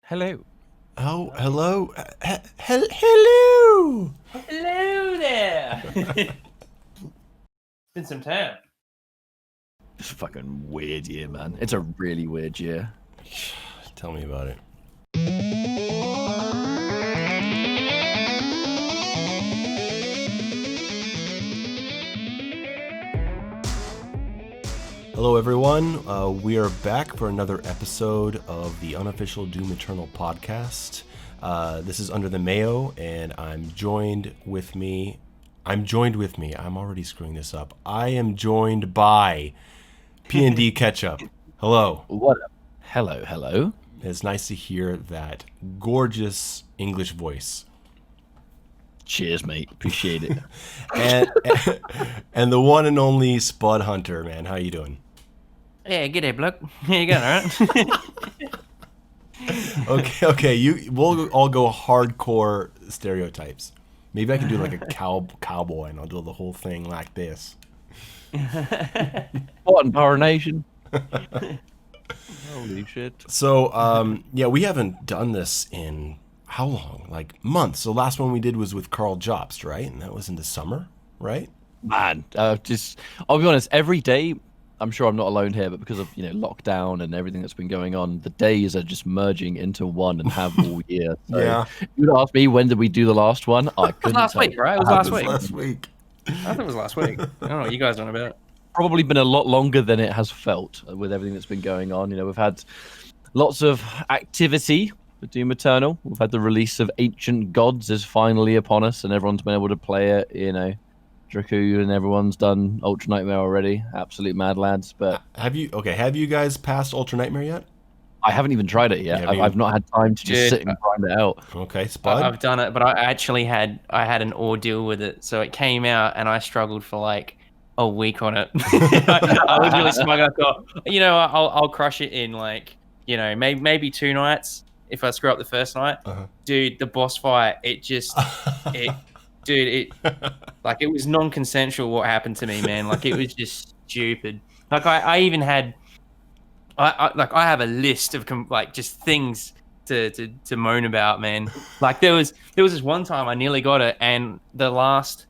Hello. Oh, hello. Hello. Hello there. Been some time. It's a fucking weird year, man. It's a really weird year. Tell me about it. Hello, everyone. We are back for another episode of the Unofficial Doom Eternal podcast. This is under the Mayo, and I'm joined with me. I'm already screwing this up. I am joined by P&D Ketchup. Hello. What up? Hello. It's nice to hear that gorgeous English voice. Cheers, mate. Appreciate it. and the one and only Spud Hunter, man. How you doing? Yeah, g'day, bloke. How you going, alright? Okay. We'll all go hardcore stereotypes. Maybe I can do like a cowboy, and I'll do the whole thing like this. What in Power Nation? Holy shit. So, we haven't done this in how long? Like months. The last one we did was with Carl Jobst, right? And that was in the summer, right? Man, I'll be honest, every day, I'm sure I'm not alone here, but because of, lockdown and everything that's been going on, the days are just merging into one and have all year. So Yeah. You would ask me, when did we do the last one? I couldn't It was last tell week, you. right? It was last week. Last week. I think it was last week. I don't know what you guys on about. Probably been a lot longer than it has felt with everything that's been going on. We've had lots of activity with Doom Eternal. We've had the release of Ancient Gods is finally upon us, and everyone's been able to play it. Draku and everyone's done Ultra Nightmare already. Absolute mad lads. But Have you guys passed Ultra Nightmare yet? I haven't even tried it yet. I've not had time to just sit and grind it out. Okay, Spud. I've done it, but I actually had an ordeal with it. So it came out, and I struggled for like a week on it. I was really smug. I thought, I'll crush it in maybe 2 nights if I screw up the first night. Uh-huh. Dude, the boss fight, it was non-consensual what happened to me, man. Like, it was just stupid. Like, I even had, I have a list of just things to moan about, man. Like, there was this one time I nearly got it, and the last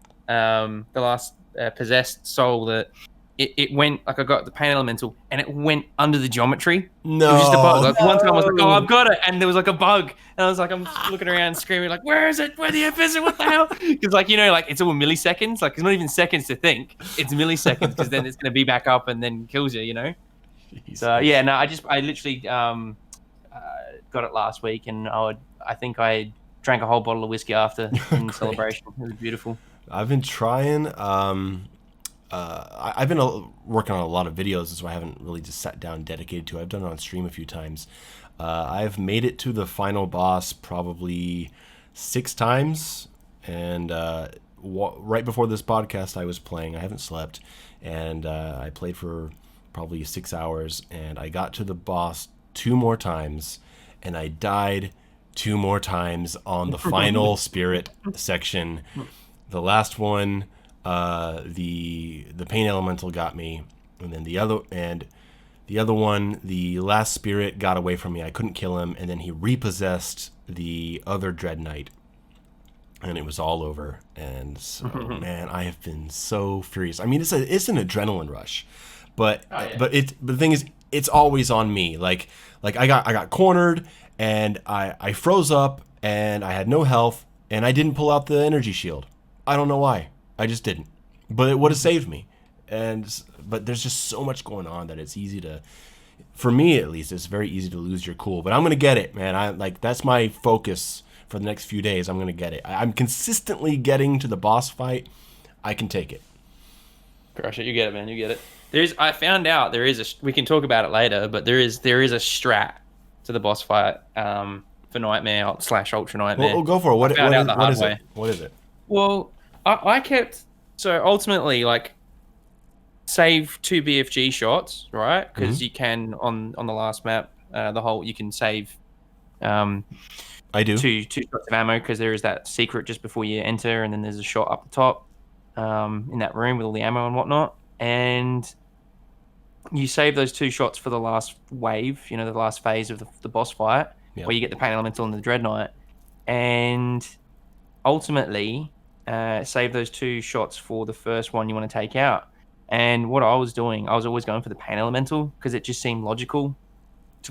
possessed soul that it went, like, I got the pain elemental and it went under the geometry. No. It was just a bug. Like, one time I was like, oh, I've got it, and there was like a bug, and I was like, I'm looking around screaming like, where is it? Where the F is it? What the hell? Because it's all milliseconds. Like, it's not even seconds to think. It's milliseconds, because then it's gonna be back up and then kills you. Jesus. So yeah, no, I literally got it last week, and I think I drank a whole bottle of whiskey after in celebration. It was beautiful. I've been trying. I've been working on a lot of videos, so I haven't really just sat down dedicated to it. I've done it on stream a few times. I've made it to the final boss probably 6 times, and right before this podcast I was playing. I haven't slept, and I played for probably 6 hours, and I got to the boss 2 more times, and I died 2 more times on the final spirit section. The last one, the pain elemental got me, and then the other one, the last spirit got away from me. I couldn't kill him, and then he repossessed the other Dread Knight, and it was all over. And so, man, I have been so furious. I mean, it's an adrenaline rush, but the thing is, it's always on me. Like I got cornered, and I froze up, and I had no health, and I didn't pull out the energy shield. I don't know why. I just didn't. But it would have saved me. But there's just so much going on that it's easy to, for me at least, it's very easy to lose your cool. But I'm gonna get it, man. That's my focus for the next few days. I'm gonna get it. I'm consistently getting to the boss fight. I can take it. Crush it. You get it, man. You get it. I found out there is we can talk about it later, but there is a strat to the boss fight for Nightmare / Ultra Nightmare. Well, go for it. What is it? What is it? Well, I kept, so ultimately, like, save 2 BFG shots, right? Because you can on the last map, you can save I do 2 shots of ammo, because there is that secret just before you enter, and then there's a shot up the top in that room with all the ammo and whatnot, and you save those 2 shots for the last wave, the last phase of the boss fight, Yep. where you get the Pain Elemental and the Dreadnought, and ultimately save those 2 shots for the first one you want to take out. And what I was doing, I was always going for the Pain Elemental because it just seemed logical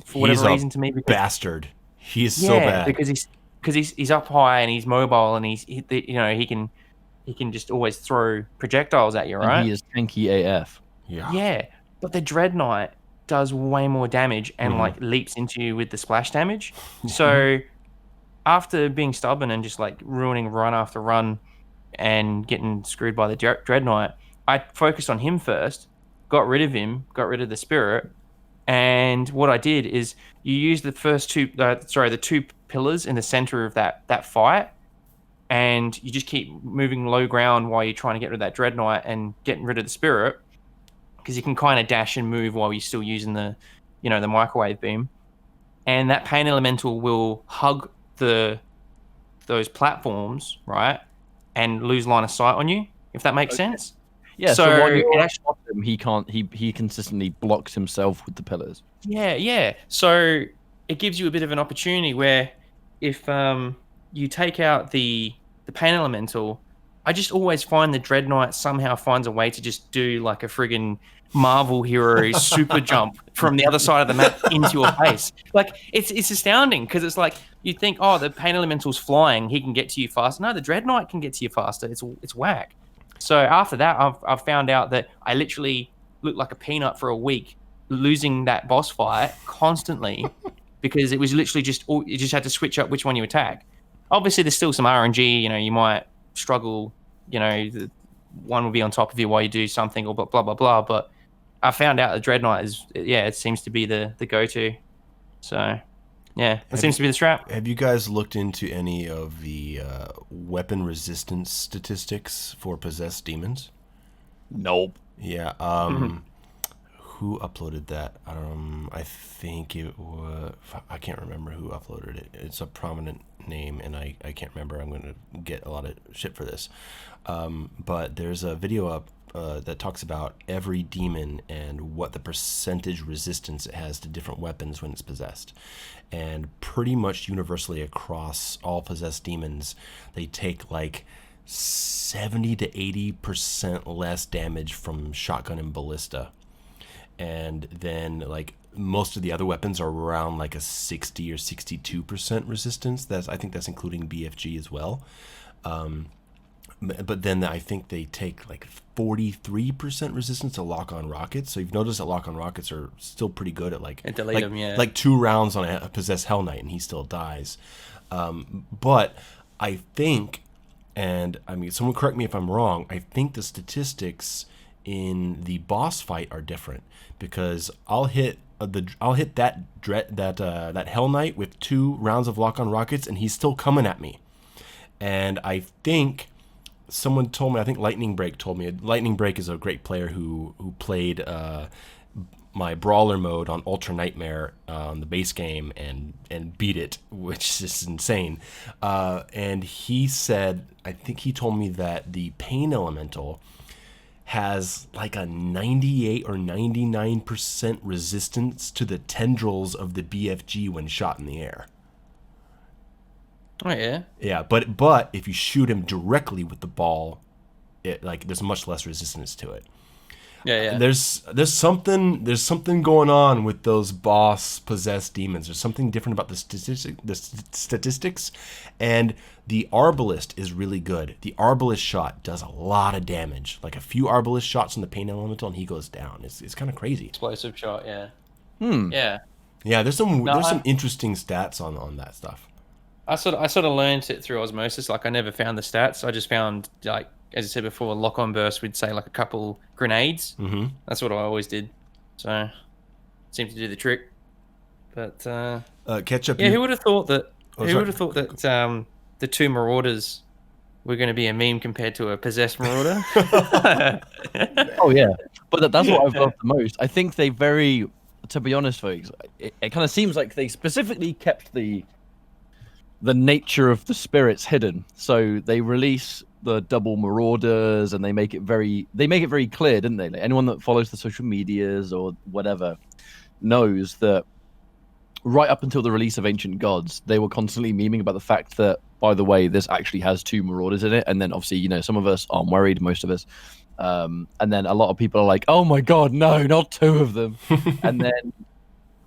for whatever reason to me. Because, bastard. He's so bad. because he's up high and he's mobile and he can just always throw projectiles at you, right? And he is tanky AF. Yeah, but the Dreadnought does way more damage and like leaps into you with the splash damage. So after being stubborn and just like ruining run after run and getting screwed by the Dreadnought, I focused on him first, got rid of him, got rid of the spirit, and what I did is you use the the 2 pillars in the center of that fight, and you just keep moving low ground while you're trying to get rid of that Dreadnought and getting rid of the spirit, because you can kind of dash and move while you're still using the microwave beam, and that Pain Elemental will hug those platforms, right, and lose line of sight on you, if that makes sense. Yeah, So while you're it on him, he consistently blocks himself with the pillars. Yeah. So it gives you a bit of an opportunity where if you take out the Pain Elemental, I just always find the Dreadnought somehow finds a way to just do like a friggin' Marvel hero super jump from the other side of the map into your face. Like it's astounding, because it's like you think, oh, the Pain Elemental's flying, he can get to you faster. No, the Dreadnought can get to you faster. It's whack. So after that, I've found out that I literally looked like a peanut for a week, losing that boss fight constantly because it was literally you just had to switch up which one you attack. Obviously, there's still some RNG. You might struggle. The one will be on top of you while you do something, or blah blah blah. But I found out the Dreadnought it seems to be the go-to. So yeah, that seems to be the strat. Have you guys looked into any of the weapon resistance statistics for possessed demons? Nope. Yeah. Who uploaded that? I think it was... I can't remember who uploaded it. It's a prominent name, and I can't remember. I'm going to get a lot of shit for this. But there's a video up that talks about every demon and what the percentage resistance it has to different weapons when it's possessed. And pretty much universally across all possessed demons, they take like 70 to 80% less damage from shotgun and ballista. And then like most of the other weapons are around like a 60 or 62% resistance. I think that's including BFG as well. But then I think they take like 43% resistance to lock-on rockets. So you've noticed that lock-on rockets are still pretty good at like 2 rounds on a possessed Hell Knight and he still dies. But I think, and I mean, someone correct me if I'm wrong, I think the statistics in the boss fight are different, because I'll hit that Hell Knight with 2 rounds of lock-on rockets and he's still coming at me. And I think someone told me, I think Lightning Break told me, Lightning Break is a great player who played my brawler mode on Ultra Nightmare on the base game and beat it, which is insane. And he said, I think he told me that the Pain Elemental has like a 98 or 99% resistance to the tendrils of the BFG when shot in the air. Oh yeah. Yeah, but if you shoot him directly with the ball, there's much less resistance to it. Yeah. There's something going on with those boss possessed demons. There's something different about the statistics, and the Arbalist is really good. The Arbalist shot does a lot of damage. Like a few Arbalist shots on the Pain Elemental and he goes down. It's kind of crazy. Explosive shot, yeah. Yeah, there's some interesting stats on that stuff. I sort of learned it through osmosis. Like I never found the stats. I just found, like, as I said before, lock-on burst, we'd say like a couple grenades. Mm-hmm. That's what I always did. So it seemed to do the trick. But Ketchup. Yeah, who would have thought that? Who would have thought that the 2 Marauders were going to be a meme compared to a possessed Marauder? Oh yeah, but that's what I've loved the most. I think they to be honest, folks, it kind of seems like they specifically kept the nature of the spirits hidden. So they release the double Marauders and they make it very clear, didn't they? Like anyone that follows the social medias or whatever knows that right up until the release of Ancient Gods, they were constantly memeing about the fact that, by the way, this actually has 2 Marauders in it. And then obviously, some of us aren't worried, most of us. And then a lot of people are like, oh my God, no, not 2 of them. And then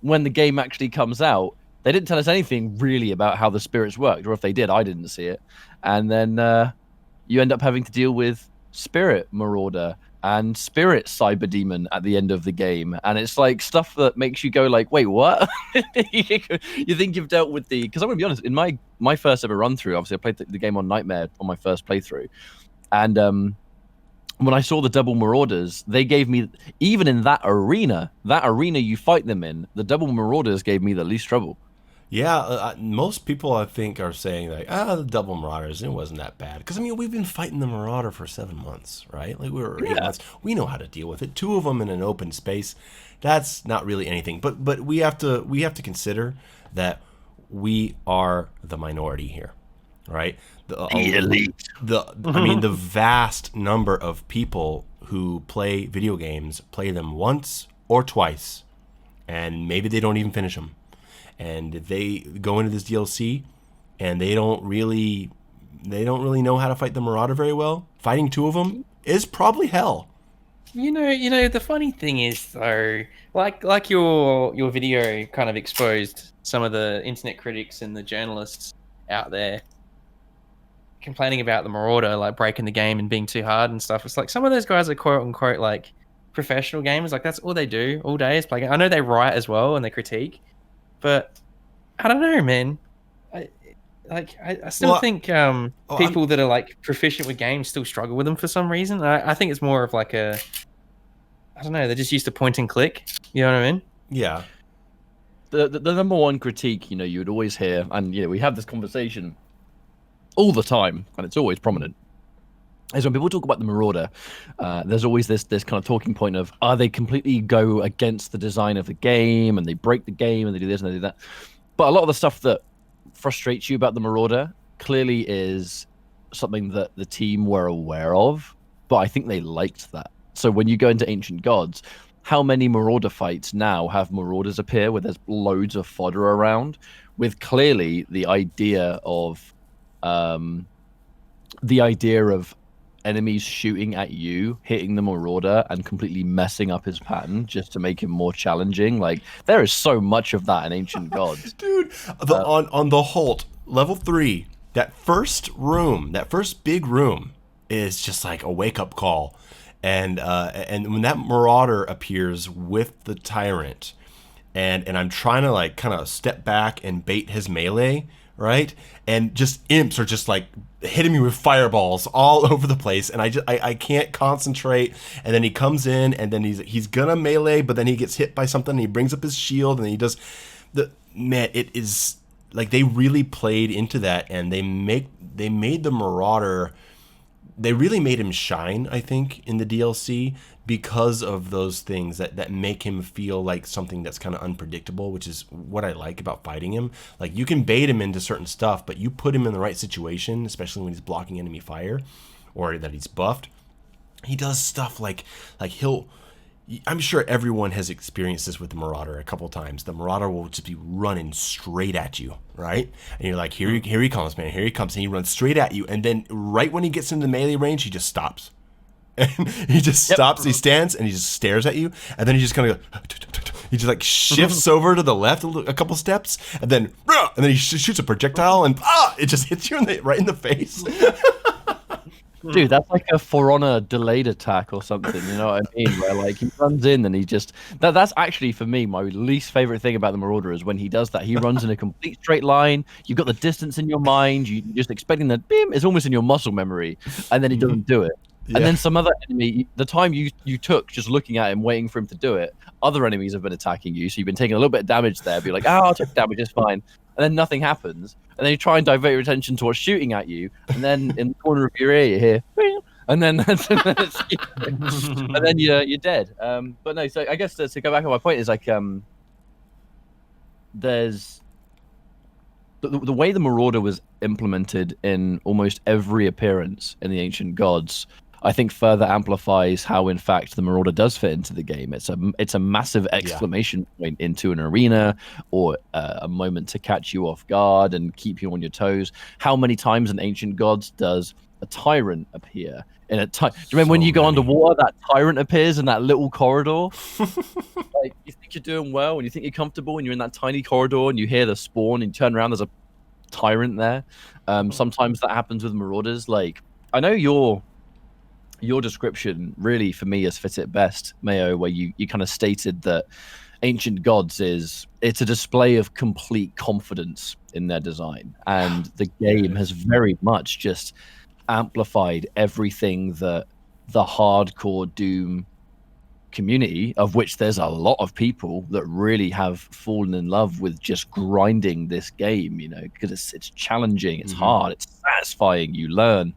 when the game actually comes out, they didn't tell us anything really about how the spirits worked, or if they did, I didn't see it. And then you end up having to deal with Spirit Marauder and Spirit Cyber Demon at the end of the game, and it's like stuff that makes you go like, wait, what? You think you've dealt with because I'm gonna be honest, in my first ever run through, obviously I played the game on Nightmare on my first playthrough, and when I saw the double Marauders, they gave me, even in that arena you fight them in, the double Marauders gave me the least trouble. Yeah, most people I think are saying like, the double Marauders, it wasn't that bad. Because I mean, we've been fighting the Marauder for 7 months, right? Like we were 8 months. We know how to deal with it. 2 of them in an open space, that's not really anything. But we have to consider that we are the minority here, right? The elite. I mean, the vast number of people who play video games play them once or twice, and maybe they don't even finish them. And if they go into this DLC and they don't really know how to fight the Marauder very well, fighting 2 of them is probably hell. The funny thing is though, like your video kind of exposed some of the internet critics and the journalists out there complaining about the Marauder, like breaking the game and being too hard and stuff. It's like some of those guys are quote unquote like professional gamers, like that's all they do all day is play. I know they write as well and they critique. But I don't know, man. I still think people that are like proficient with games still struggle with them for some reason. I think it's more of like I don't know. They're just used to point and click. You know what I mean? Yeah. The number one critique, you would always hear, and we have this conversation all the time, and it's always prominent, is when people talk about the Marauder, there's always this kind of talking point of, they completely go against the design of the game, and they break the game, and they do this and they do that. But a lot of the stuff that frustrates you about the Marauder clearly is something that the team were aware of, but I think they liked that. So when you go into Ancient Gods, how many Marauder fights now have Marauders appear where there's loads of fodder around, with clearly the idea of enemies shooting at you, hitting the Marauder, and completely messing up his pattern just to make him more challenging. Like, there is so much of that in Ancient Gods. Dude, on the Holt, level 3, that first big room is just like a wake-up call. And when that Marauder appears with the Tyrant, and I'm trying to like kind of step back and bait his melee, right? And just imps are just like hitting me with fireballs all over the place, and I can't concentrate. And then he comes in, and then he's gonna melee, but then he gets hit by something, and he brings up his shield, and he does it is like they really played into that, and they made the Marauder. They really made him shine, I think, in the DLC because of those things that make him feel like something that's kind of unpredictable, which is what I like about fighting him. Like, you can bait him into certain stuff, but you put him in the right situation, especially when he's blocking enemy fire or that he's buffed. He does stuff like I'm sure everyone has experienced this with the Marauder a couple times. The Marauder will just be running straight at you, right? And you're like, here he comes, man. Here he comes. And he runs straight at you. And then right when he gets into melee range, he just stops. And he just stops. He stands and he just stares at you. And then he just kind of goes, he just like shifts over to the left a couple steps. And then he shoots a projectile and it just hits you right in the face. Dude, that's like a For Honor delayed attack or something, you know what I mean? Where like he runs in and he just that's actually for me my least favorite thing about the Marauder is when he does that. He runs in a complete straight line. You've got the distance in your mind. You're just expecting that beam. It's almost in your muscle memory, and then he doesn't do it. Yeah. And then some other enemy, the time you took just looking at him, waiting for him to do it, other enemies have been attacking you, so you've been taking a little bit of damage there. Be like, I took damage, it's fine. And then nothing happens. And then you try and divert your attention towards shooting at you. And then in the corner of your ear, you hear, and then you're dead. But no, so I guess to go back on my point is like, there's the way the Marauder was implemented in almost every appearance in the Ancient Gods I think further amplifies how, in fact, the Marauder does fit into the game. It's a massive exclamation point into an arena, or a moment to catch you off guard and keep you on your toes. How many times in Ancient Gods does a tyrant appear? Do you remember when you go underwater, that tyrant appears in that little corridor? Like, you think you're doing well and you think you're comfortable, and you're in that tiny corridor and you hear the spawn and you turn around, there's a tyrant there. Sometimes that happens with Marauders. Like, I know your description really, for me, has fit it best, Mayo, where you kind of stated that Ancient Gods it's a display of complete confidence in their design, and the game has very much just amplified everything that the hardcore Doom community, of which there's a lot of people that really have fallen in love with just grinding this game, because it's challenging, it's hard, it's satisfying, you learn.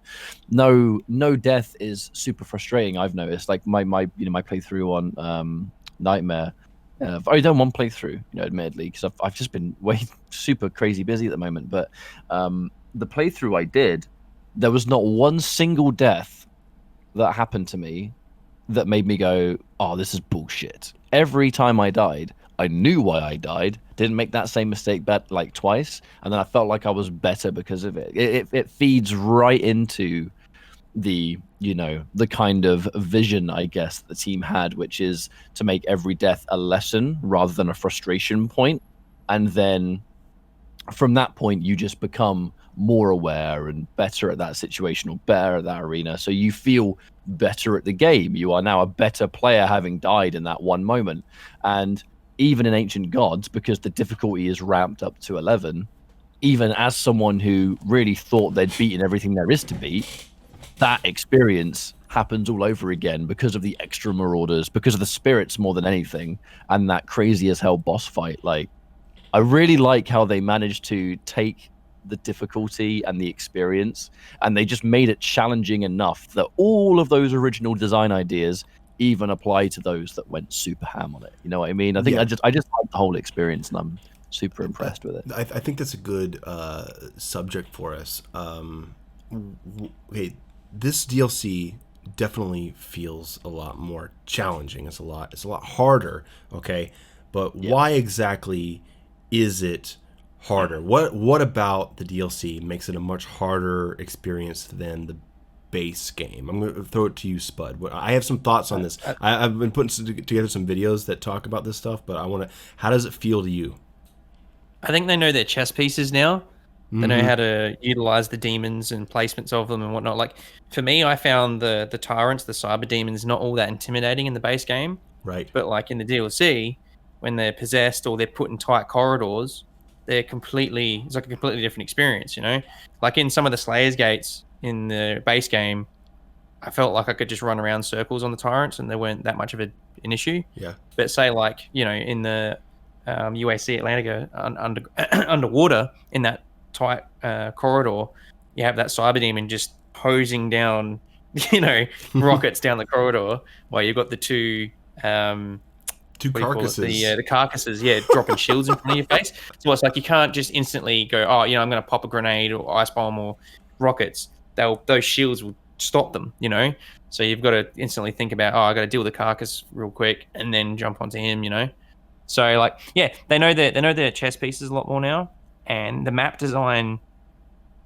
No death is super frustrating. I've noticed, like my playthrough on Nightmare, I've only done one playthrough, admittedly, because I've just been super crazy busy at the moment, but the playthrough I did, there was not one single death that happened to me that made me go, oh, this is bullshit. Every time I died, I knew why I died, didn't make that same mistake like twice, and then I felt like I was better because of it. It feeds right into the kind of vision, I guess, the team had, which is to make every death a lesson rather than a frustration point. And then from that point, you just become more aware and better at that situation, or better at that arena. So you feel better at the game. You are now a better player having died in that one moment. And even in Ancient Gods, because the difficulty is ramped up to 11, even as someone who really thought they'd beaten everything there is to beat, that experience happens all over again because of the extra Marauders, because of the spirits more than anything, and that crazy as hell boss fight. Like, I really like how they managed to take the difficulty and the experience, and they just made it challenging enough that all of those original design ideas even apply to those that went super ham on it. You know what I mean? I think I just like the whole experience, and I'm super impressed with it. I think that's a good subject for us. Okay, this DLC definitely feels a lot more challenging. It's a lot harder. Okay, but why exactly is it harder? What about the DLC makes it a much harder experience than the base game? I'm going to throw it to you, Spud. I have some thoughts on this. I've been putting together some videos that talk about this stuff, but how does it feel to you? I think they know their chess pieces now. They know how to utilize the demons and placements of them and whatnot. Like, for me, I found the tyrants, the cyber demons, not all that intimidating in the base game. Right. But like in the DLC, when they're possessed or they're put in tight corridors, it's like a completely different experience, Like in some of the Slayer's Gates in the base game, I felt like I could just run around circles on the tyrants and they weren't that much of an issue. Yeah. But say like, in the UAC Atlantica underwater in that tight corridor, you have that cyber demon just hosing down, rockets down the corridor while you've got the two carcasses. The carcasses, dropping shields in front of your face. So it's like you can't just instantly go, I'm going to pop a grenade or ice bomb or rockets. Those shields will stop them, So you've got to instantly think about, I got to deal with the carcass real quick and then jump onto him, So like, they know their chess pieces a lot more now, and the map design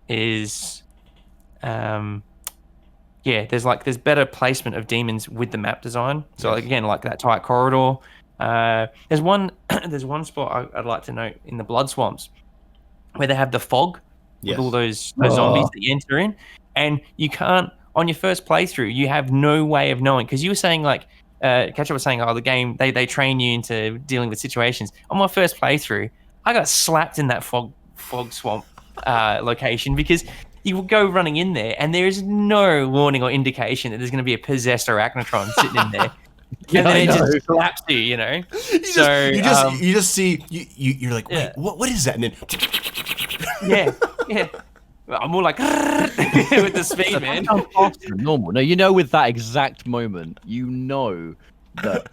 is, there's better placement of demons with the map design. So like, again, like that tight corridor. There's one spot I'd like to note in the blood swamps where they have the fog with all those zombies that you enter in, and you can't, on your first playthrough, you have no way of knowing, because you were saying like Ketchup was saying, the game they train you into dealing with situations. On my first playthrough, I got slapped in that fog swamp location, because you will go running in there and there is no warning or indication that there's going to be a possessed arachnotron sitting in there. And then it just slaps you, You just see you're like, wait, what is that? And then I'm more like with the speed, man. Faster than normal. No, with that exact moment, that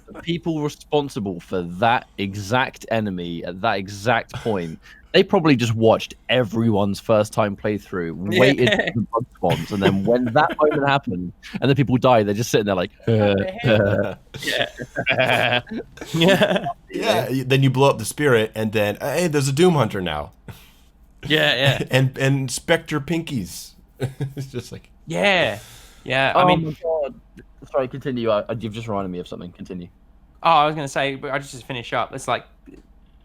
the people responsible for that exact enemy at that exact point, they probably just watched everyone's first time playthrough, waited for the bug spawns, and then when that moment happened and the people died, they're just sitting there like, Yeah. Yeah. Then you blow up the spirit, and then hey, there's a Doom Hunter now. Yeah. and Spectre Pinkies. It's just like Yeah. Oh I mean, my god! Sorry, continue. You've just reminded me of something. Continue. oh, I was gonna say, but I just finish up. It's like,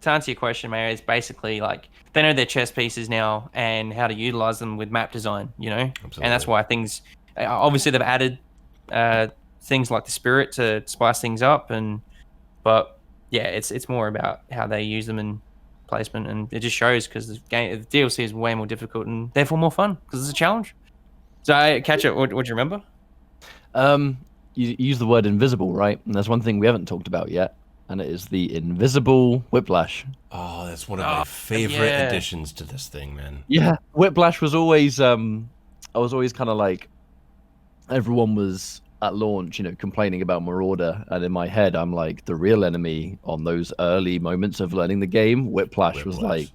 to answer your question, Mayo, it's basically like they know their chess pieces now and how to utilize them with map design, Absolutely. and that's why things. Obviously, they've added things like the spirit to spice things up, but yeah, it's more about how they use them and placement, and it just shows because the DLC is way more difficult and therefore more fun because it's a challenge. So, Ketchup, what do you remember? You use the word invisible, right? And there's one thing we haven't talked about yet, and it is the Invisible Whiplash. Oh, that's one of my favorite additions to this thing, man. Yeah, Whiplash was always I was always kind of like, everyone was at launch, complaining about Marauder, and in my head I'm like, the real enemy on those early moments of learning the game, Whiplash was like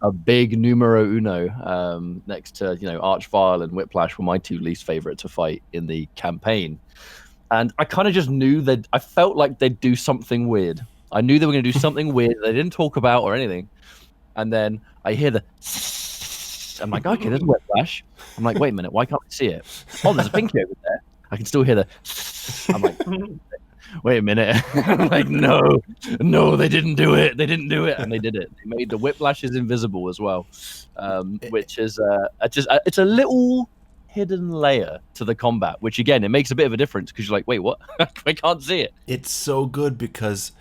a big numero uno, next to Archvile and Whiplash were my two least favorite to fight in the campaign. And I kind of just knew that I felt like they'd do something weird. I knew they were going to do something weird they didn't talk about or anything. And then I hear the I'm like, okay, there's a Whiplash. I'm like, wait a minute, why can't I see it? Oh, there's a Pinky over there. I can still hear the I'm like, wait a minute. I'm like, no, they didn't do it. They didn't do it. And they did it. They made the Whiplashes invisible as well, which is it's a little hidden layer to the combat, which again, it makes a bit of a difference because you're like, wait, what? I can't see it. It's so good because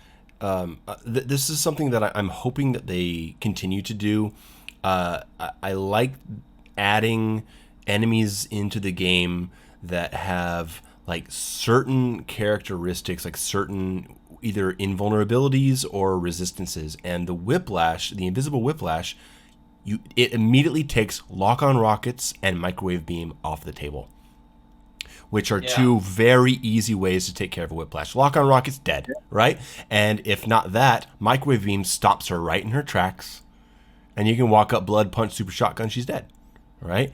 this is something that I'm hoping that they continue to do. I like adding enemies into the game that have like certain characteristics, like certain either invulnerabilities or resistances. And the Whiplash, the Invisible Whiplash, it immediately takes lock-on rockets and microwave beam off the table, which are two very easy ways to take care of a Whiplash. Lock-on rockets, dead, right? And if not that, microwave beam stops her right in her tracks, and you can walk up, blood, punch, super shotgun, she's dead, right?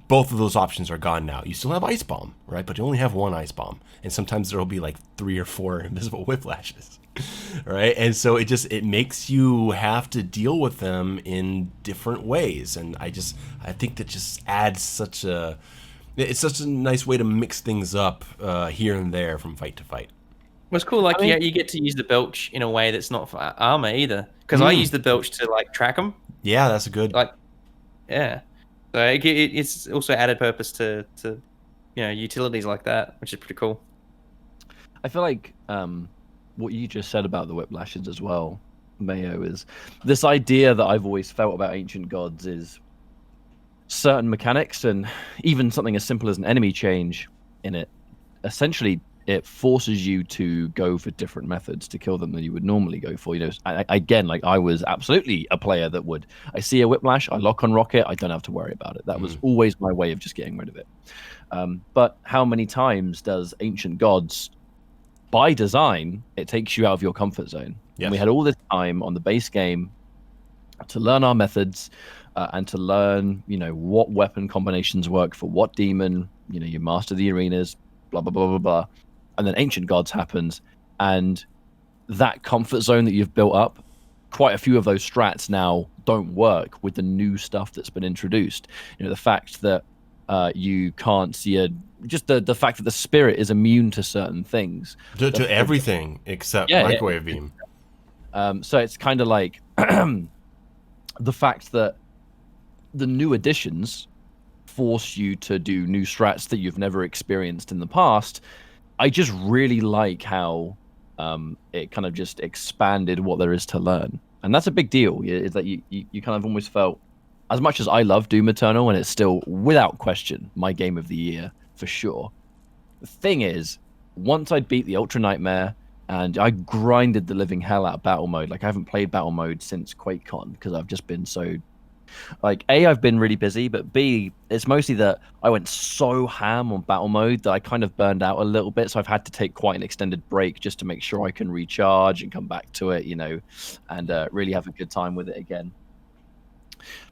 Both of those options are gone now. You still have Ice Bomb, right? But you only have one Ice Bomb, and sometimes there will be like 3 or 4 Invisible Whiplashes. Right, and so it makes you have to deal with them in different ways, and I think that just adds it's such a nice way to mix things up here and there from fight to fight. What's cool, like you get to use the belch in a way that's not for armor either, because I use the belch to like track them. Yeah, that's a good. So it's also added purpose to utilities like that, which is pretty cool. I feel like what you just said about the Whiplashes as well, Mayo, is this idea that I've always felt about Ancient Gods is certain mechanics and even something as simple as an enemy change in it. Essentially, it forces you to go for different methods to kill them than you would normally go for. Again, like I was absolutely a player that I see a Whiplash, I lock on rocket, I don't have to worry about it. That was always my way of just getting rid of it. But how many times does Ancient Gods, by design, it takes you out of your comfort zone? Yes. And we had all this time on the base game to learn our methods and to learn, what weapon combinations work for what demon. You master the arenas, blah blah blah blah blah, and then Ancient Gods happens, and that comfort zone that you've built up, quite a few of those strats now don't work with the new stuff that's been introduced. The fact that you can't see just the fact that the spirit is immune to certain things, to everything except microwave beam. So it's kind of like the fact that the new additions force you to do new strats that you've never experienced in the past. I just really like how it kind of just expanded what there is to learn, and that's a big deal. Is that you kind of almost felt, as much as I love Doom Eternal, and it's still without question my game of the year for sure. The thing is, once I'd beat the Ultra Nightmare and I grinded the living hell out of battle mode, like I haven't played battle mode since QuakeCon because I've just been so, like, A, I've been really busy, but B, it's mostly that I went so ham on battle mode that I kind of burned out a little bit, so I've had to take quite an extended break just to make sure I can recharge and come back to it, and really have a good time with it again.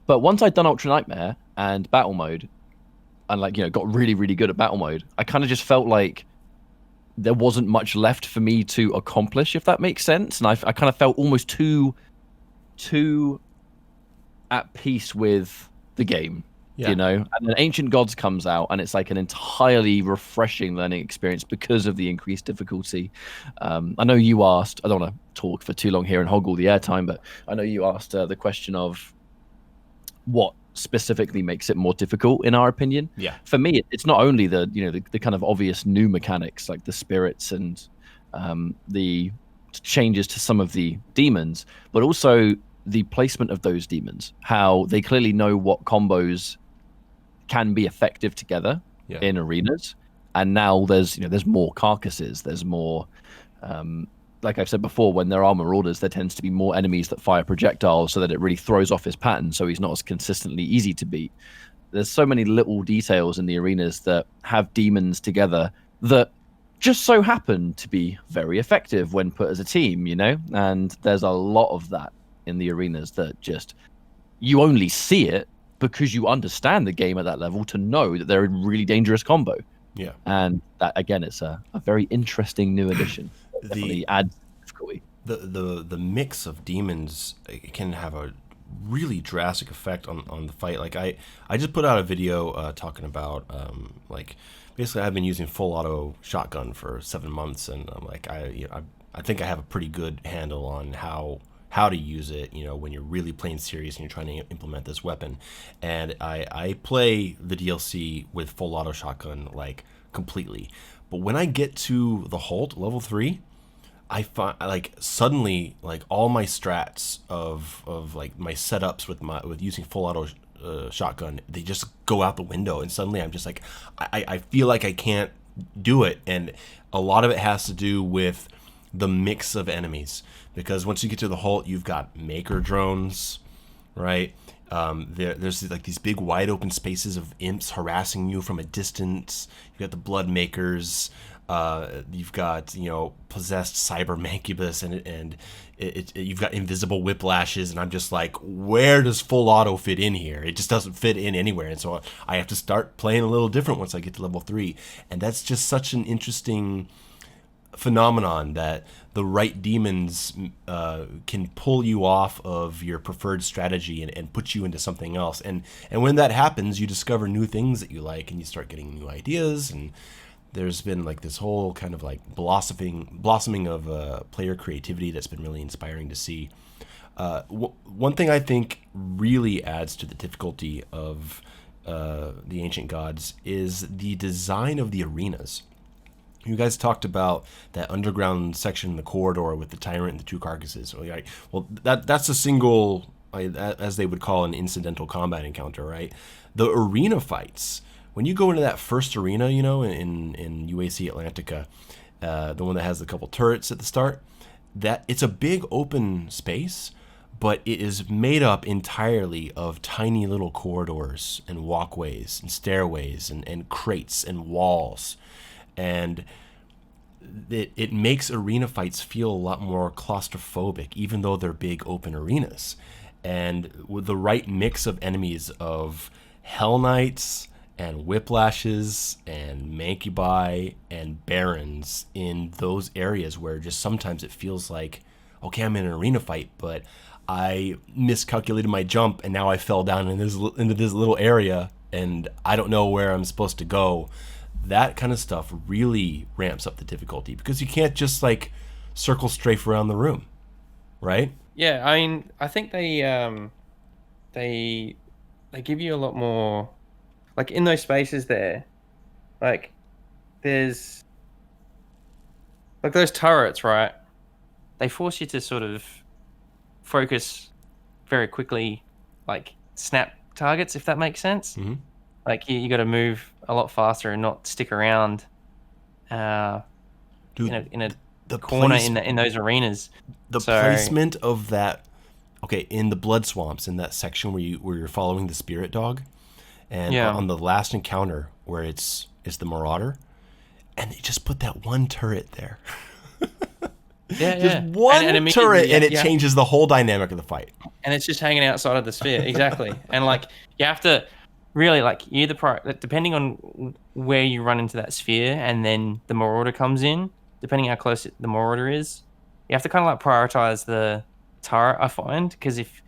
But once I'd done Ultra Nightmare and Battle Mode, and like got really really good at Battle Mode, I kind of just felt like there wasn't much left for me to accomplish, if that makes sense. And I kind of felt almost too at peace with the game, Yeah. And then Ancient Gods comes out, and it's like an entirely refreshing learning experience because of the increased difficulty. I know you asked, I don't want to talk for too long here and hog all the airtime, but I know you asked the question of what specifically makes it more difficult, in our opinion. Yeah. For me, it's not only the the kind of obvious new mechanics like the spirits and the changes to some of the demons, but also the placement of those demons, how they clearly know what combos can be effective together in arenas. And now there's more carcasses, there's more like I've said before, when there are marauders, there tends to be more enemies that fire projectiles so that it really throws off his pattern, so he's not as consistently easy to beat. There's so many little details in the arenas that have demons together that just so happen to be very effective when put as a team, and there's a lot of that in the arenas that just you only see it because you understand the game at that level to know that they're a really dangerous combo. Yeah. And that, again, it's a very interesting new addition. Definitely adds difficulty. The mix of demons can have a really drastic effect on the fight. Like I just put out a video talking about basically I've been using full auto shotgun for 7 months, and I'm like I think I have a pretty good handle on how to use it, when you're really playing serious and you're trying to implement this weapon. And I play the DLC with full auto shotgun like completely. But when I get to the Halt level 3, I find like suddenly like all my strats of like my setups with using full auto shotgun, they just go out the window, and suddenly I'm just like I feel like I can't do it. And a lot of it has to do with the mix of enemies, because once you get to the Halt, you've got maker drones, right? There's like these big wide open spaces of imps harassing you from a distance. You've got the blood makers. You've got possessed cyber mancubus, and you've got invisible whiplashes, and I'm just like, where does full auto fit in here? It just doesn't fit in anywhere, and so I have to start playing a little different once I get to level 3, and that's just such an interesting phenomenon that the right demons can pull you off of your preferred strategy and put you into something else. And when that happens, you discover new things that you like, and you start getting new ideas. And there's been like this whole kind of like blossoming of player creativity that's been really inspiring to see. One thing I think really adds to the difficulty of the Ancient Gods is the design of the arenas. You guys talked about that underground section in the corridor with the tyrant and the 2 carcasses. Well, that's a single, as they would call, an incidental combat encounter, right? The arena fights, when you go into that first arena, in UAC Atlantica, the one that has a couple turrets at the start, that it's a big open space, but it is made up entirely of tiny little corridors and walkways and stairways and crates and walls. And it makes arena fights feel a lot more claustrophobic, even though they're big open arenas. And with the right mix of enemies of Hell Knights and Whiplashes and Mancubi and Barons in those areas where just sometimes it feels like, okay, I'm in an arena fight, but I miscalculated my jump and now I fell down into this little area and I don't know where I'm supposed to go. That kind of stuff really ramps up the difficulty, because you can't just like circle strafe around the room, right? Yeah, I mean, I think they give you a lot more, like in those spaces there, like there's like those turrets, right? They force you to sort of focus very quickly, like snap targets, if that makes sense. Mm-hmm. Like you got to move a lot faster and not stick around, Dude, in a corner in those arenas. The placement of that, okay, in the blood swamps, in that section where you're following the spirit dog, and on the last encounter where it's the marauder, and they just put that one turret there. Yeah, Just yeah. one And immediately, turret, and it yeah, changes the whole dynamic of the fight. and it's just hanging outside of the sphere, exactly. And like you have to really like you either depending on where you run into that sphere, and then the Marauder comes in. Depending how close the Marauder is, you have to kind of like prioritize the turret. I find because if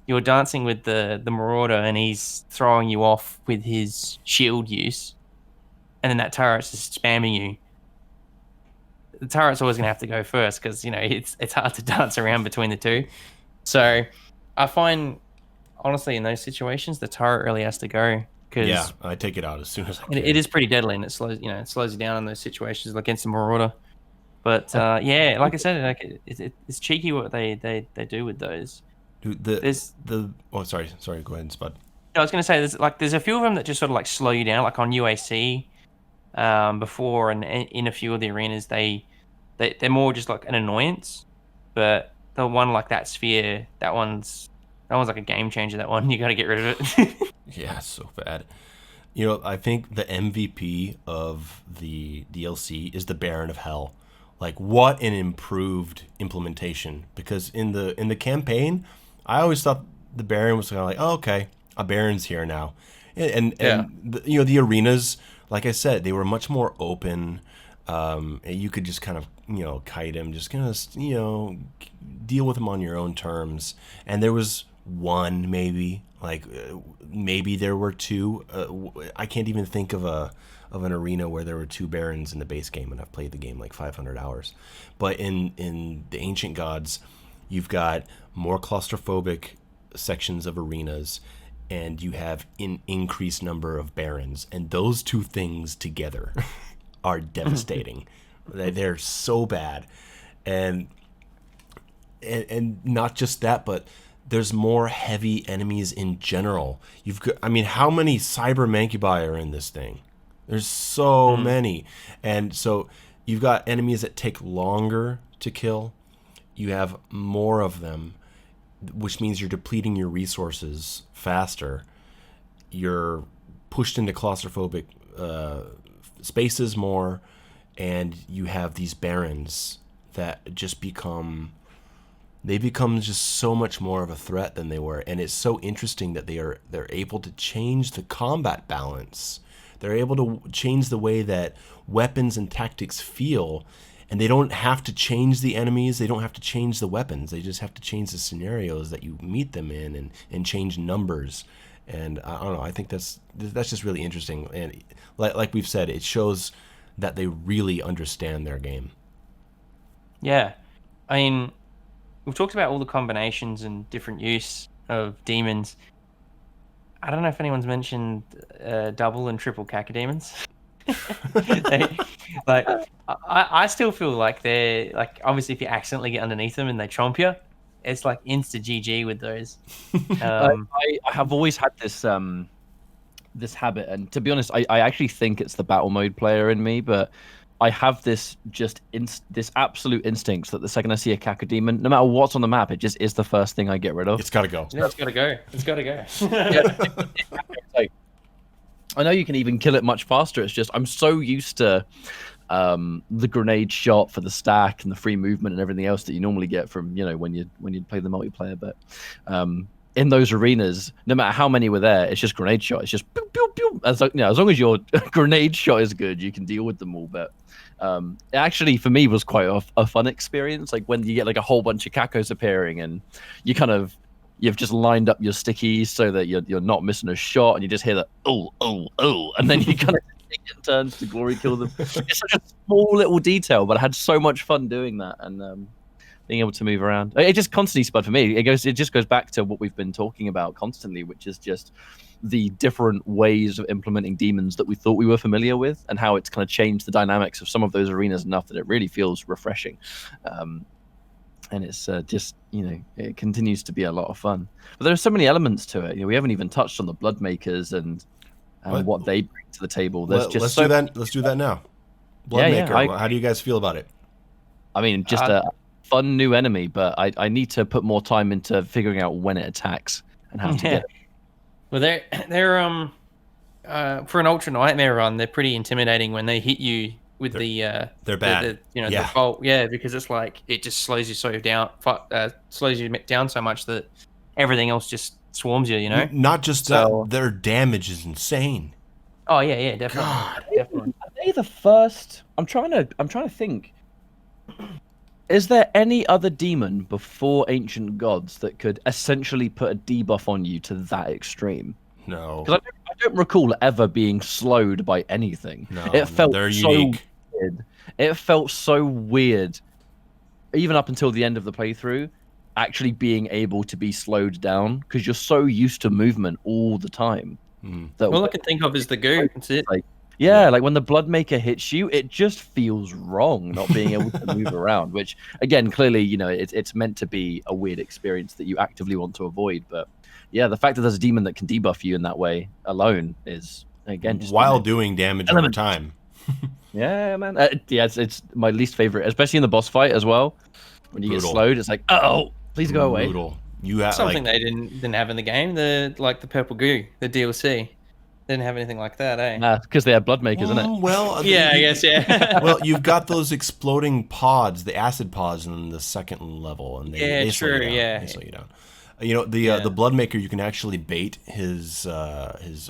you're dancing with the Marauder and he's throwing you off with his shield use, and then that turret's just spamming you, the turret's always going to have to go first because it's hard to dance around between the two. So I find honestly in those situations the turret really has to go Yeah, because I take it out as soon as I can. it is pretty deadly and it slows you down in those situations against the Marauder. But yeah, like I said, like it's cheeky what they do with those. Dude, There's oh, sorry, go ahead, Spud. I was gonna say there's a few of them that just sort of like slow you down, like on UAC before, and in a few of the arenas they're more just like an annoyance. But the one like that sphere, that one's like a game changer. That one you got to get rid of it. Yeah, so bad. I think the MVP of the DLC is the Baron of Hell. Like, what an improved implementation! Because in the campaign, I always thought the Baron was kind of like, oh, okay, a Baron's here now, and the arenas, like I said, they were much more open. And you could just kind of kite him, just kind of deal with him on your own terms. And there was one maybe maybe there were two. I can't even think of an arena where there were two Barons in the base game, and I've played the game like 500 hours. But in the Ancient Gods, you've got more claustrophobic sections of arenas, and you have an increased number of Barons, and those two things together are devastating. They're so bad, and not just that, but there's more heavy enemies in general. How many cyber mancubi are in this thing? There's so many. And so you've got enemies that take longer to kill. You have more of them, which means you're depleting your resources faster. You're pushed into claustrophobic spaces more, and you have these Barons that just become just so much more of a threat than they were. And it's so interesting that they're able to change the combat balance. They're able to change the way that weapons and tactics feel, and they don't have to change the enemies, they don't have to change the weapons, they just have to change the scenarios that you meet them in, and change numbers. And I don't know, I think that's just really interesting. And like we've said, it shows that they really understand their game. Yeah, I mean, we've talked about all the combinations and different use of demons. I don't know if anyone's mentioned double and triple cacodemons. I still feel like they're like, obviously if you accidentally get underneath them and they chomp you, it's like insta GG with those. I have always had this this habit, and to be honest, I actually think it's the battle mode player in me, but I have this this absolute instinct that the second I see a cacodemon, no matter what's on the map, it just is the first thing I get rid of. It's gotta go. Yeah, it's gotta go. It's gotta go. Like, I know you can even kill it much faster. It's just I'm so used to the grenade shot for the stack and the free movement and everything else that you normally get from when you play the multiplayer. But in those arenas, no matter how many were there, it's just grenade shot. It's just pew, pew, pew. As long as your grenade shot is good, you can deal with them all. But it actually, for me, was quite a fun experience. Like when you get like a whole bunch of cacos appearing, and you've just lined up your stickies so that you're not missing a shot, and you just hear that oh, and then you kind of take it in turns to glory kill them. It's such a small little detail, but I had so much fun doing that, and being able to move around. It just constantly, Spud, for me, it just goes back to what we've been talking about constantly, which is just the different ways of implementing demons that we thought we were familiar with, and how it's kind of changed the dynamics of some of those arenas enough that it really feels refreshing. And it's just, it continues to be a lot of fun. But there are so many elements to it. We haven't even touched on the blood makers and what they bring to the table. Let's do that. Let's do that now. Bloodmaker. How do you guys feel about it? I mean, just a fun new enemy, but I need to put more time into figuring out when it attacks and how to get it. Well, they're for an Ultra Nightmare run, they're pretty intimidating when they hit you with they're bad. the Yeah. bolt, because it's like it just slows you so down, slows you down so much that everything else just swarms you, Not just So- that, their damage is insane. Oh yeah, definitely, God. definitely. Are they the first? I'm trying to think. Is there any other demon before Ancient Gods that could essentially put a debuff on you to that extreme? No. Because I don't recall ever being slowed by anything. No, It felt they're so unique. weird. It felt so weird, even up until the end of the playthrough, actually being able to be slowed down because you're so used to movement all the time. That All I can think of is the goo. That's it. like, yeah, like when the Bloodmaker hits you, it just feels wrong not being able to move around. Which, again, clearly, it's meant to be a weird experience that you actively want to avoid. But yeah, the fact that there's a demon that can debuff you in that way alone is, again, just While doing damage over element. time. Yeah, man. Yeah, it's my least favorite, especially in the boss fight as well. When you Brutal. get slowed, it's like, oh, please go away. Brutal. You have Something they didn't have in the game. The purple goo, the DLC, didn't have anything like that, eh? Nah, because they have Bloodmakers, isn't it? Well, Yeah, I guess, yeah. Well, you've got those exploding pods, the acid pods, in the second level, and they slow you true, down. yeah. They slow you down. The Bloodmaker, you can actually bait his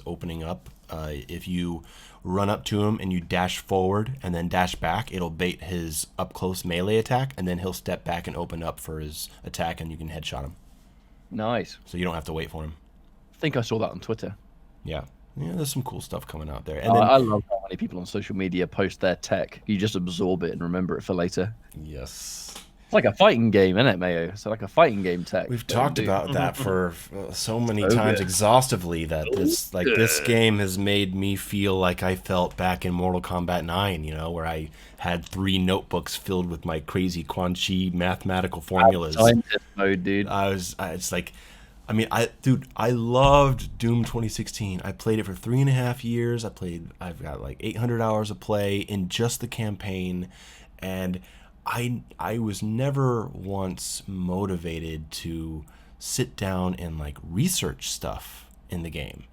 opening up. If you run up to him and you dash forward and then dash back, it'll bait his up close melee attack, and then he'll step back and open up for his attack, and you can headshot him. Nice. So you don't have to wait for him. I think I saw that on Twitter. Yeah, there's some cool stuff coming out there. And I love how many people on social media post their tech. You just absorb it and remember it for later. yes. It's like a fighting game, isn't it, Mayo? It's like a fighting game tech. We've that talked we do. about that for so many So times good. exhaustively that this game has made me feel like I felt back in Mortal Kombat 9, where I had 3 notebooks filled with my crazy Quan Chi mathematical formulas. Scientist mode, dude. I loved Doom 2016. I played it for 3.5 years. I've got like 800 hours of play in just the campaign, and I was never once motivated to sit down and like research stuff in the game,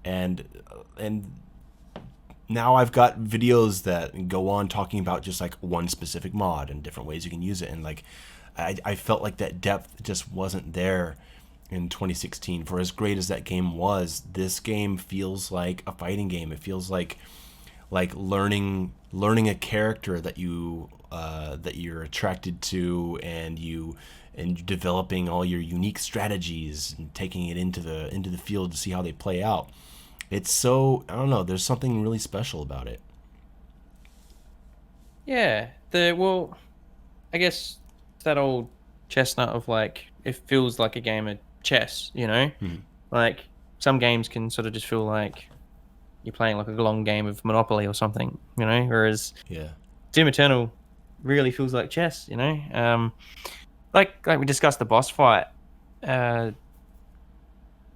and now I've got videos that go on talking about just like one specific mod and different ways you can use it, and like I felt like that depth just wasn't there in 2016. For as great as that game was, this game feels like a fighting game. It feels like learning a character that you're attracted to, and developing all your unique strategies and taking it into the field to see how they play out. It's so, I don't know, there's something really special about it. Yeah. I guess it's that old chestnut of like, it feels like a game of chess, Like some games can sort of just feel like you're playing like a long game of Monopoly or something, whereas Doom Eternal really feels like chess, like we discussed the boss fight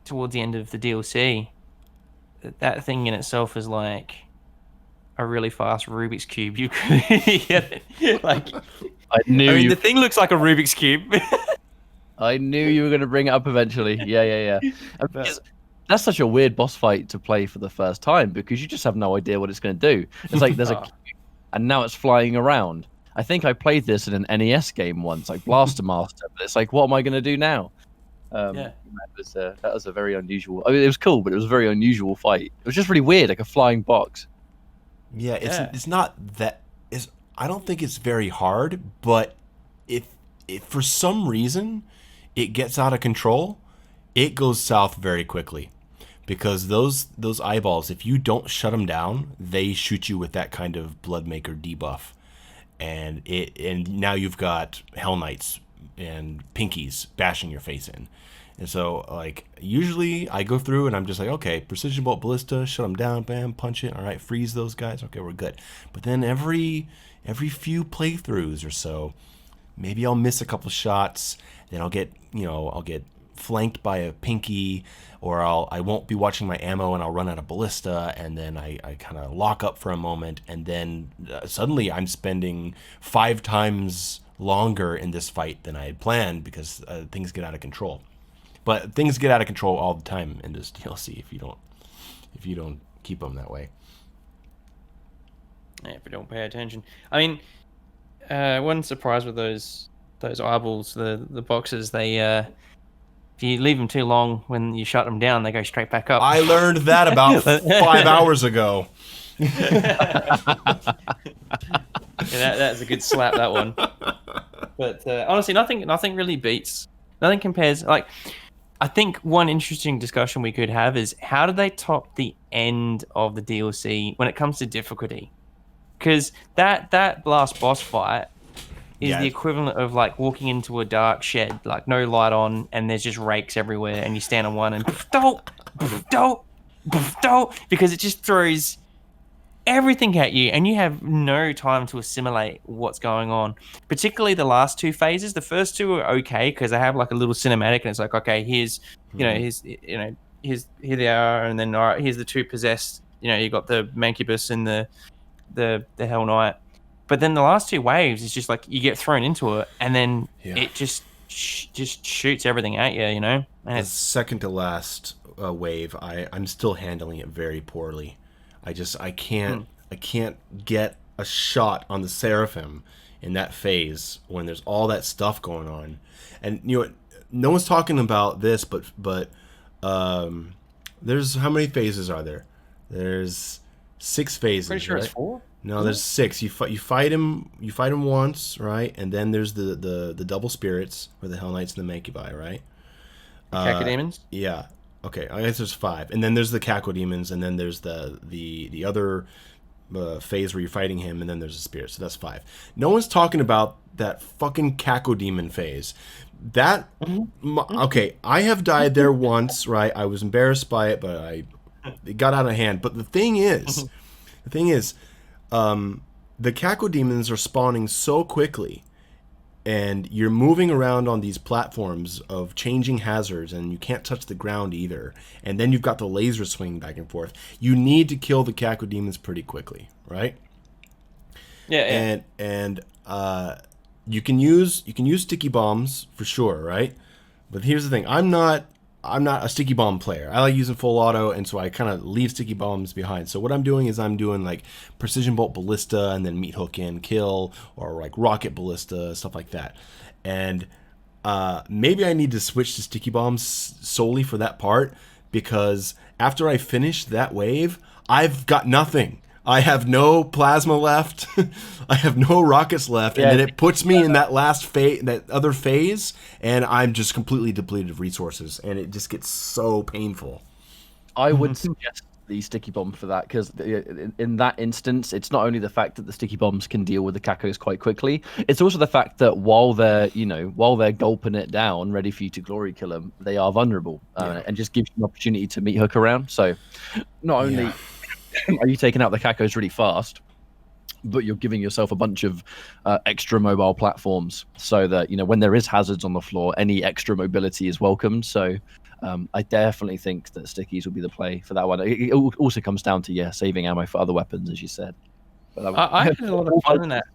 towards the end of the DLC. That thing in itself is like a really fast Rubik's Cube. You could get it. Like, I mean, the thing looks like a Rubik's Cube. I knew you were going to bring it up eventually. Yeah. Because that's such a weird boss fight to play for the first time because you just have no idea what it's going to do. It's like there's a cube, and now it's flying around. I think I played this in an NES game once, like Blaster Master. But it's like, what am I going to do now? That was a very unusual. I mean, it was cool, but it was a very unusual fight. It was just really weird, like a flying box. Yeah, it's not that. I don't think it's very hard, but if for some reason it gets out of control, it goes south very quickly. Because those eyeballs, if you don't shut them down, they shoot you with that kind of Bloodmaker debuff, and now you've got Hell Knights and Pinkies bashing your face in. And so, like, usually I go through and I'm just like, okay, Precision Bolt Ballista, shut them down, bam, punch it, all right, freeze those guys, okay, we're good. But then every few playthroughs or so, maybe I'll miss a couple shots, then I'll get flanked by a Pinky, or I won't be watching my ammo and I'll run out of Ballista, and then I kind of lock up for a moment, and then suddenly I'm spending 5 times longer in this fight than I had planned because things get out of control. But things get out of control all the time in this DLC if you don't keep them that way. if you don't pay attention. I mean, one surprise with those eyeballs, the boxes, they if you leave them too long, when you shut them down, they go straight back up. I learned that about 5 hours ago. Yeah, that's a good slap, that one. But honestly, nothing really beats. Nothing compares. Like, I think one interesting discussion we could have is how do they top the end of the DLC when it comes to difficulty? Because that last boss fight is the equivalent of like walking into a dark shed, like no light on, and there's just rakes everywhere, and you stand on one and because it just throws everything at you, and you have no time to assimilate what's going on. Particularly the last two phases. The first two are okay because they have like a little cinematic, and it's like, okay, here's here they are, and then all right, here's the two possessed. You got the Mancubus and the Hell Knight. But then the last two waves is just like you get thrown into it, and then it just shoots everything at you, And the second to last wave, I'm still handling it very poorly. I can't get a shot on the Seraphim in that phase when there's all that stuff going on. And no one's talking about this, but there's how many phases are there? There's 6 phases. Pretty sure right? it's 4. No, there's 6. You fight him once, right? And then there's the double spirits, or the Hell Knights and the Mancubi, right? Cacodemons? Yeah. Okay, I guess there's 5, and then there's the Cacodemons, and then there's the other phase where you're fighting him, and then there's the spirit. So that's 5. No one's talking about that fucking Cacodemon phase. That okay, I have died there once, right? I was embarrassed by it, but it got out of hand. But the thing is, the Cacodemons are spawning so quickly. And you're moving around on these platforms of changing hazards, and you can't touch the ground either. And then you've got the laser swing back and forth. You need to kill the Cacodemons pretty quickly, right? Yeah. And you can use sticky bombs for sure, right? But here's the thing: I'm not a sticky bomb player. I like using full auto, and so I kind of leave sticky bombs behind. So what I'm doing is I'm doing like precision bolt ballista and then meat hook in kill, or like rocket ballista, stuff like that. And maybe I need to switch to sticky bombs solely for that part, because after I finish that wave, I've got nothing. I have no plasma left. I have no rockets left, and then it puts me in that last phase, that other phase, and I'm just completely depleted of resources, and it just gets so painful. I would suggest the sticky bomb for that, because in that instance, it's not only the fact that the sticky bombs can deal with the cacos quite quickly, it's also the fact that while they're gulping it down, ready for you to glory kill them, they are vulnerable, and just gives you an opportunity to meat hook around. So not only are you taking out the cacos really fast, but you're giving yourself a bunch of extra mobile platforms, so that when there is hazards on the floor, any extra mobility is welcomed. So I definitely think that stickies will be the play for that one. It also comes down to saving ammo for other weapons, as you said. But I had a lot of fun in that.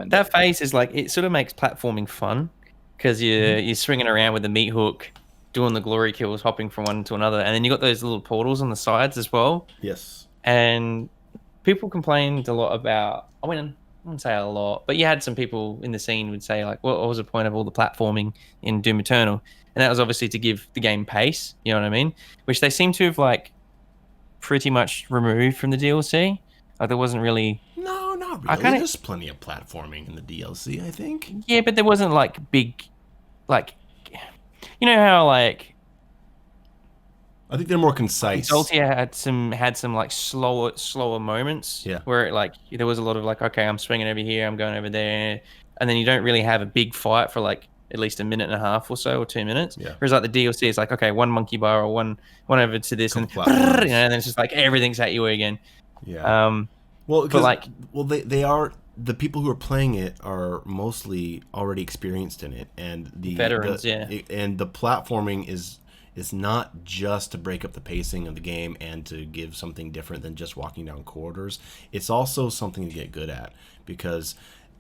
That phase is like, it sort of makes platforming fun, because you're swinging around with the meat hook, doing the glory kills, hopping from one to another, and then you got those little portals on the sides as well. Yes. And people complained a lot about, I wouldn't say a lot, but you had some people in the scene would say, like, what was the point of all the platforming in Doom Eternal? And that was obviously to give the game pace, you know what I mean? Which they seem to have, like, pretty much removed from the DLC. Like, there wasn't really... No, not really. There's plenty of platforming in the DLC, I think. Yeah, but there wasn't, like, big... Like, you know how, like... I think they're more concise. Exaltia had some like slower moments. Yeah. Where like there was a lot of like, okay, I'm swinging over here, I'm going over there, and then you don't really have a big fight for like at least a minute and a half or so, or 2 minutes. Yeah. Whereas like the DLC is like, okay, one monkey bar or one over to this, and then it's just like everything's at you again. Yeah. They are, the people who are playing it are mostly already experienced in it, and the veterans, and the platforming is not just to break up the pacing of the game and to give something different than just walking down corridors. It's also something to get good at, because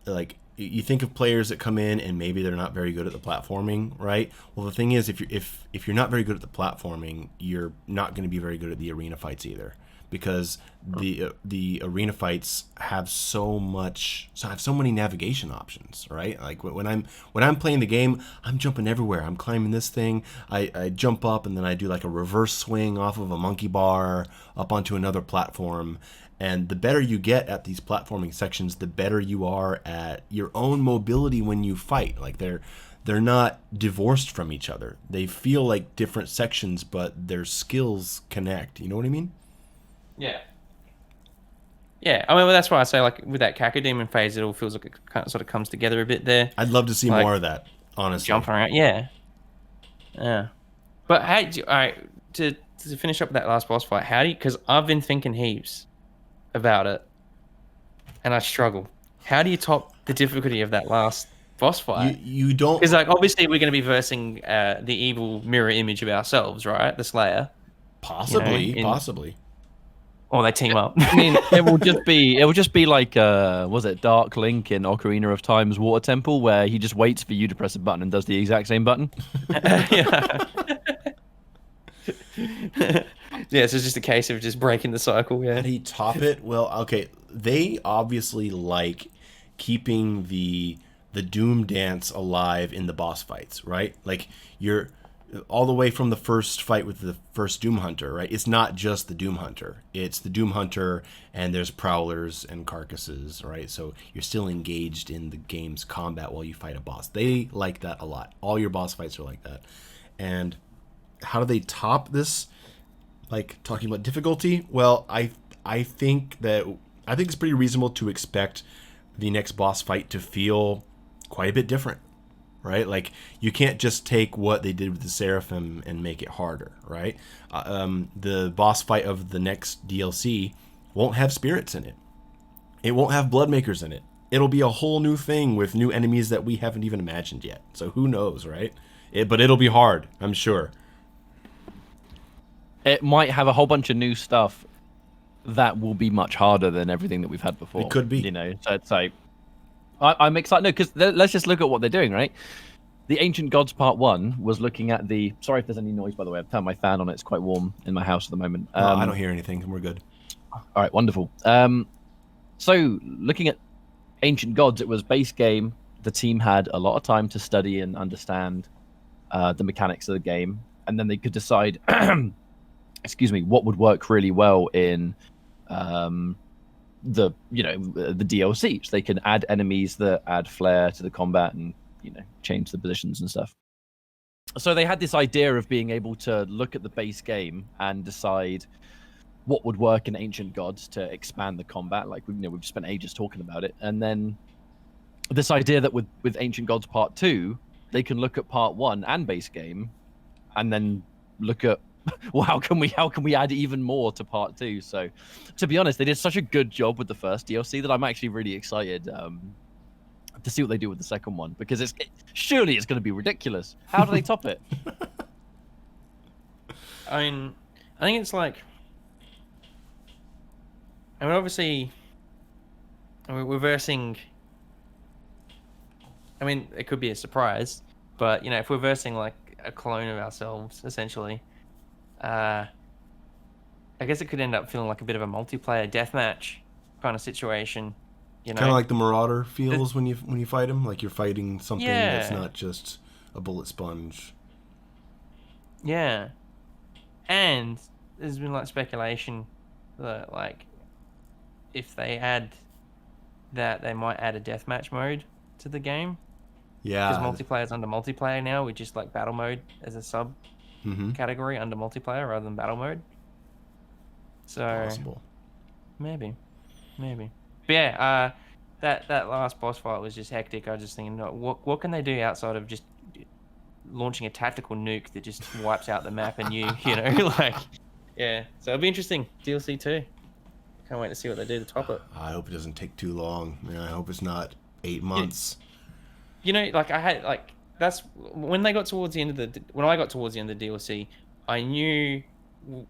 like you think of players that come in and maybe they're not very good at the platforming, right? Well, the thing is, if you're not very good at the platforming, you're not going to be very good at the arena fights either, because the arena fights have so many navigation options, right? Like when I'm playing the game, I'm jumping everywhere. I'm climbing this thing. I jump up and then I do like a reverse swing off of a monkey bar up onto another platform. And the better you get at these platforming sections, the better you are at your own mobility when you fight. Like they're not divorced from each other. They feel like different sections, but their skills connect. You know what I mean? Yeah. Yeah, I mean, well, that's why I say, like, with that Cacodemon phase, it all feels like it kind of, sort of comes together a bit there. I'd love to see like, more of that, honestly. Jumping around, yeah. Yeah. But hey, all right, to finish up that last boss fight, how do you, because I've been thinking heaps about it, and I struggle. How do you top the difficulty of that last boss fight? You don't... Because, like, obviously we're going to be versing the evil mirror image of ourselves, right? The Slayer. Possibly, possibly. Or they team up. I mean, it will just be like was it Dark Link in Ocarina of Time's Water Temple, where he just waits for you to press a button and does the exact same button. Yeah. Yeah, so it's just a case of just breaking the cycle. Yeah. How do you top it? Well, okay, they obviously like keeping the Doom dance alive in the boss fights, right? Like you're all the way from the first fight with the first Doom Hunter, right? It's not just the Doom Hunter. It's the Doom Hunter, and there's prowlers and carcasses, right? So you're still engaged in the game's combat while you fight a boss. They like that a lot. All your boss fights are like that. And how do they top this? Like, talking about difficulty? Well, I think it's pretty reasonable to expect the next boss fight to feel quite a bit different. Right? Like, you can't just take what they did with the Seraphim and make it harder, right? The boss fight of the next DLC won't have spirits in it. It won't have Bloodmakers in it. It'll be a whole new thing with new enemies that we haven't even imagined yet. So who knows, right? But it'll be hard, I'm sure. It might have a whole bunch of new stuff that will be much harder than everything that we've had before. It could be. You know, so it's like... I'm excited. No, because let's just look at what they're doing, right? The Ancient Gods Part 1 was looking at the... Sorry if there's any noise, by the way. I've turned my fan on. It's quite warm in my house at the moment. I don't hear anything. We're good. All right, wonderful. So, looking at Ancient Gods, it was base game. The team had a lot of time to study and understand the mechanics of the game. And then they could decide, excuse me, what would work really well in... the DLC. So they can add enemies that add flair to the combat and change the positions and stuff. So they had this idea of being able to look at the base game and decide what would work in Ancient Gods to expand the combat. Like we've spent ages talking about it, and then this idea that with Ancient Gods Part 2 they can look at Part 1 and base game and then look at, well, how can we add even more to Part 2? So, to be honest, they did such a good job with the first DLC that I'm actually really excited to see what they do with the second one, because surely it's going to be ridiculous. How do they top it? I mean, I think it's like, I mean, obviously, we're versing. I mean, it could be a surprise, but if we're versing like a clone of ourselves, essentially. I guess it could end up feeling like a bit of a multiplayer deathmatch kind of situation. Kind of like the Marauder feels when you fight him, like you're fighting something that's not just a bullet sponge. Yeah, and there's been like speculation that like if they add that, they might add a deathmatch mode to the game. Yeah, because multiplayer's under multiplayer now, with just like battle mode as a sub. Category under multiplayer rather than battle mode. So possible. Maybe. But yeah, that last boss fight was just hectic. I was just thinking, what can they do outside of just launching a tactical nuke that just wipes out the map and like, yeah. So it'll be interesting. DLC 2. Can't wait to see what they do to top it. I hope it doesn't take too long. I hope it's not 8 months. Like I had like. That's when they got towards the end of when I got towards the end of the DLC, I knew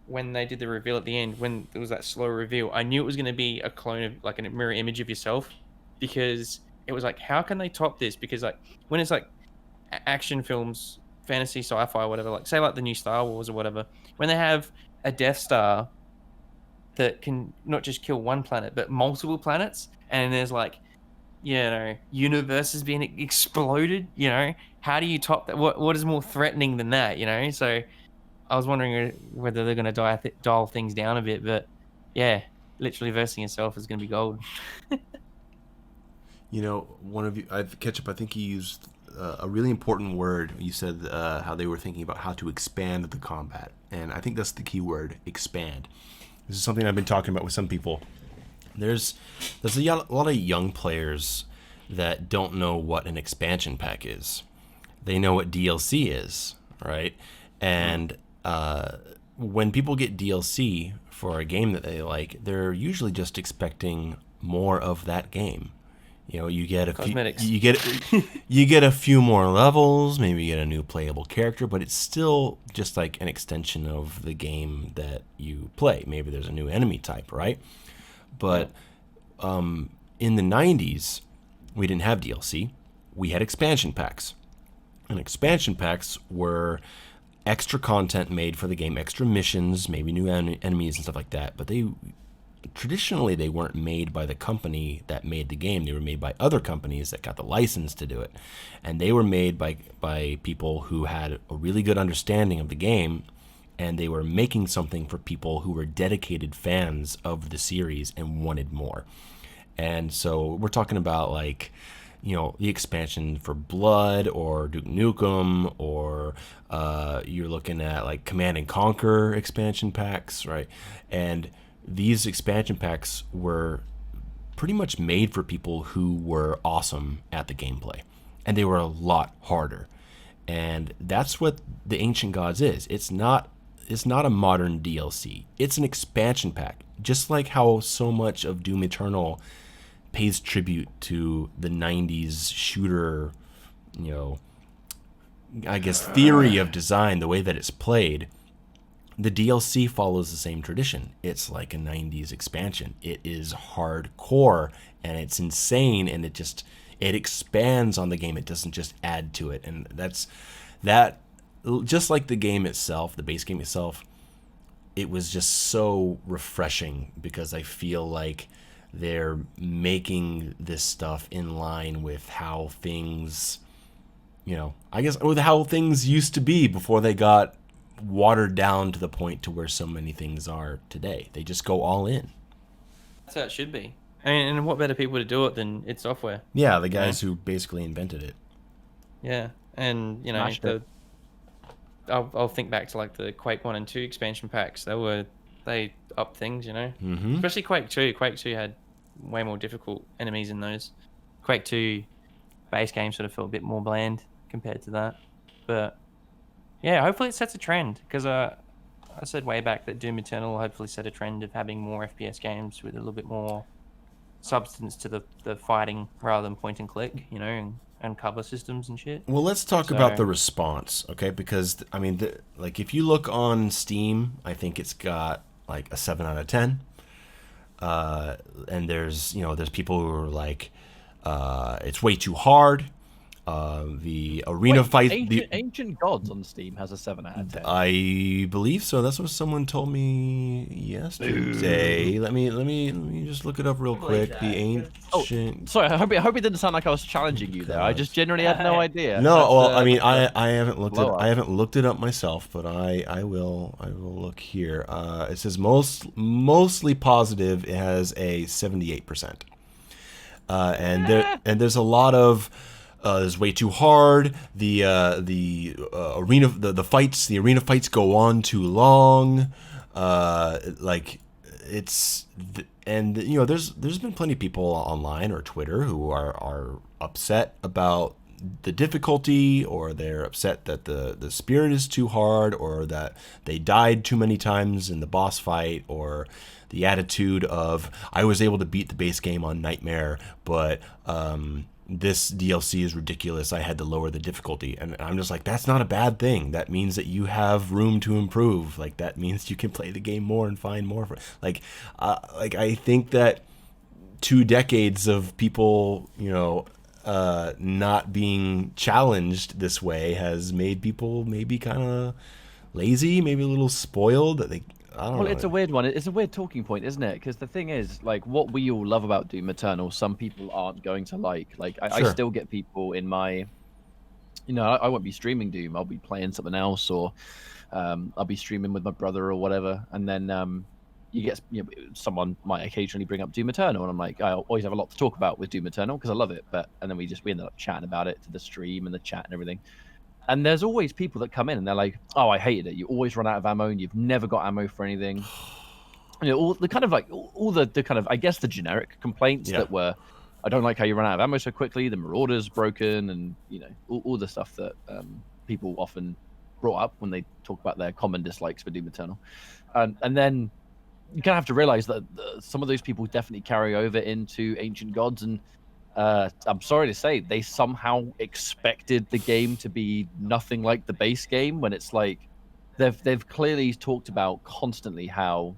when they did the reveal at the end, when there was that slow reveal, I knew it was going to be a clone of like a mirror image of yourself, because it was like, how can they top this? Because like when it's like action films, fantasy, sci-fi, whatever, like say like the new Star Wars or whatever, when they have a Death Star that can not just kill one planet but multiple planets, and there's like, universes being exploded, how do you top that? What is more threatening than that, So I was wondering whether they're going to dial things down a bit, but yeah, literally versing yourself is going to be gold. One of you, Ketchup, I think you used a really important word. You said how they were thinking about how to expand the combat, and I think that's the key word, expand. This is something I've been talking about with some people. There's a lot of young players that don't know what an expansion pack is. They know what DLC is, right? And when people get DLC for a game that they like, they're usually just expecting more of that game. You get a cosmetics. you get a few more levels, maybe you get a new playable character, but it's still just like an extension of the game that you play. Maybe there's a new enemy type, right? But in the 90s, we didn't have DLC. We had expansion packs. And expansion packs were extra content made for the game, extra missions, maybe new enemies and stuff like that. But traditionally they weren't made by the company that made the game. They were made by other companies that got the license to do it. And they were made by people who had a really good understanding of the game, and they were making something for people who were dedicated fans of the series and wanted more. And so we're talking about like, the expansion for Blood or Duke Nukem, or you're looking at like Command and Conquer expansion packs, right? And these expansion packs were pretty much made for people who were awesome at the gameplay, and they were a lot harder. And that's what the Ancient Gods is. It's not a modern DLC. It's an expansion pack, just like how so much of Doom Eternal pays tribute to the 90s shooter, I guess, theory of design, the way that it's played. The DLC follows the same tradition. It's like a 90s expansion. It is hardcore, and it's insane, and it expands on the game. It doesn't just add to it. And that, just like the game itself, the base game itself, it was just so refreshing, because I feel like they're making this stuff in line with how things, I guess, with how things used to be before they got watered down to the point to where so many things are today. They just go all in. That's how it should be. I mean, and what better people to do it than id Software? Yeah, the guys who basically invented it. Yeah, and I'll think back to like the Quake 1 and 2 expansion packs. They upped things, Mm-hmm. Especially Quake 2. Quake 2 had way more difficult enemies in those. Quake 2 base game sort of felt a bit more bland compared to that. But yeah, hopefully it sets a trend, because I said way back that Doom Eternal will hopefully set a trend of having more FPS games with a little bit more substance to the fighting rather than point and click, and cover systems and shit. Well, let's talk about the response, okay? Because, I mean, like, if you look on Steam, I think it's got like a 7 out of 10. And there's people who are like, it's way too hard. The arena fight. Ancient Gods on Steam has a 7 out of 10. I believe so. That's what someone told me yesterday. Let me just look it up real quick. The ancient. Sorry, I hope it didn't sound like I was challenging you there. I just genuinely had no idea. No, well, I mean, I haven't looked it up myself, but I will look here. It says mostly positive. It has a 78%. And there's a lot of. It's way too hard. The arena fights go on too long. There's been plenty of people online or Twitter who are upset about the difficulty, or they're upset that the spirit is too hard, or that they died too many times in the boss fight, or the attitude of, I was able to beat the base game on Nightmare, but this DLC is ridiculous. I had to lower the difficulty. And I'm just like, that's not a bad thing. That means that you have room to improve. Like, that means you can play the game more and find more. I think that 2 decades of people, not being challenged this way has made people maybe kind of lazy, maybe a little spoiled. That they, I don't know. Well, it's a weird one. It's a weird talking point, isn't it? Because the thing is, like, what we all love about Doom Eternal, some people aren't going to like. Like, I Sure. still get people in my, I won't be streaming Doom. I'll be playing something else, or I'll be streaming with my brother or whatever, and then you get someone might occasionally bring up Doom Eternal, and I'm like, I always have a lot to talk about with Doom Eternal because I love it. And then we end up chatting about it to the stream and the chat and everything. And there's always people that come in and they're like, "Oh, I hated it. You always run out of ammo, and you've never got ammo for anything." All the kind of like all the kind of, I guess, the generic complaints that were, "I don't like how you run out of ammo so quickly. The Marauder's broken," and all the stuff that people often brought up when they talk about their common dislikes for Doom Eternal. And then you kind of have to realize that some of those people definitely carry over into Ancient Gods, and I'm sorry to say they somehow expected the game to be nothing like the base game, when it's like they've clearly talked about constantly how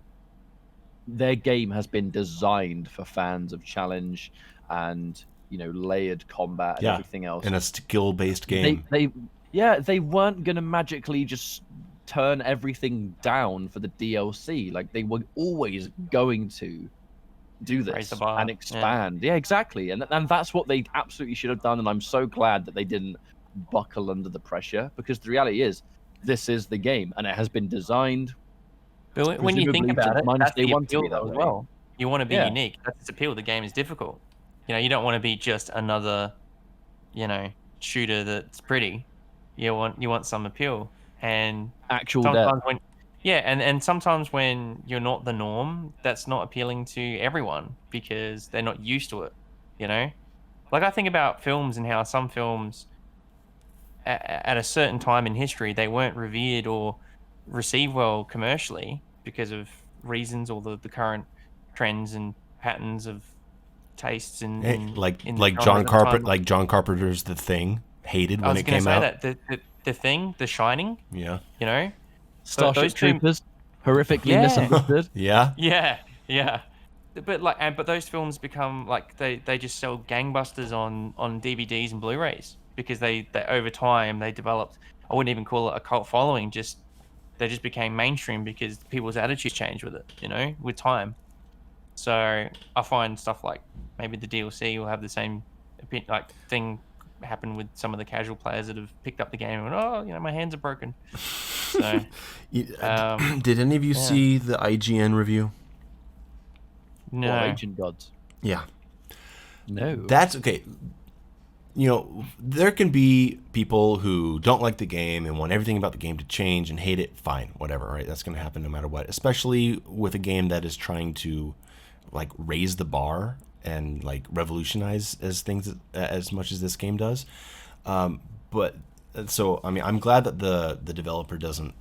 their game has been designed for fans of challenge and layered combat and everything else, in a skill-based game. They weren't gonna magically just turn everything down for the DLC. Like, they were always going to do this and expand. Yeah, exactly. And that's what they absolutely should have done. And I'm so glad that they didn't buckle under the pressure, because the reality is, this is the game, and it has been designed. But when you think about it, that's the appeal that as well. You want to be unique. That's its appeal. The game is difficult. You don't want to be just another, shooter that's pretty. You want some appeal and actual sometimes and sometimes when you're not the norm, that's not appealing to everyone because they're not used to it. Like, I think about films and how some films at a certain time in history, they weren't revered or received well commercially because of reasons, or the current trends and patterns of tastes in like John Carpenter's The Thing, hated when it came out. The Thing, The Shining. Yeah. Starship Troopers, horrifically misunderstood. Yeah. But those films become like they just sell gangbusters on DVDs and Blu-rays because they over time they developed, I wouldn't even call it a cult following, they just became mainstream because people's attitudes changed with it, with time. So I find stuff like maybe the DLC will have the same thing happen with some of the casual players that have picked up the game and went, my hands are broken. So did any of you see the IGN review? No. Ancient Gods. Yeah. No. That's okay. There can be people who don't like the game and want everything about the game to change and hate it. Fine, whatever, right? That's going to happen no matter what, especially with a game that is trying to raise the bar and revolutionize as much as this game does. But so, I mean, I'm glad that the developer doesn't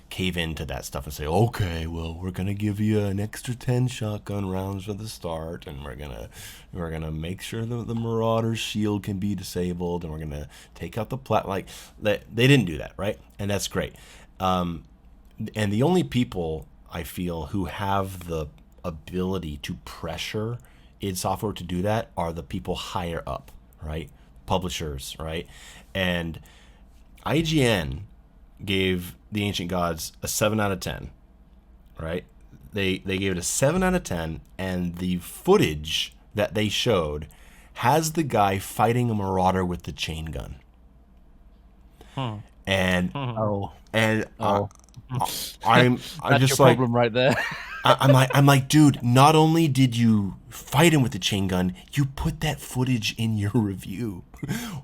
cave into that stuff and say, okay, well, we're gonna give you an extra 10 shotgun rounds for the start, and we're gonna make sure the Marauder's shield can be disabled, and we're gonna take out the they didn't do that, right? And that's great. And the only people I feel who have the ability to pressure id Software to do that are the people higher up, right? Publishers, right? And IGN gave The Ancient Gods a 7 out of 10, right? They gave it a 7 out of 10, and the footage that they showed has the guy fighting a Marauder with the chain gun. And I'm That's just your problem right there. I'm like, dude, not only did you fight him with the chain gun, you put that footage in your review.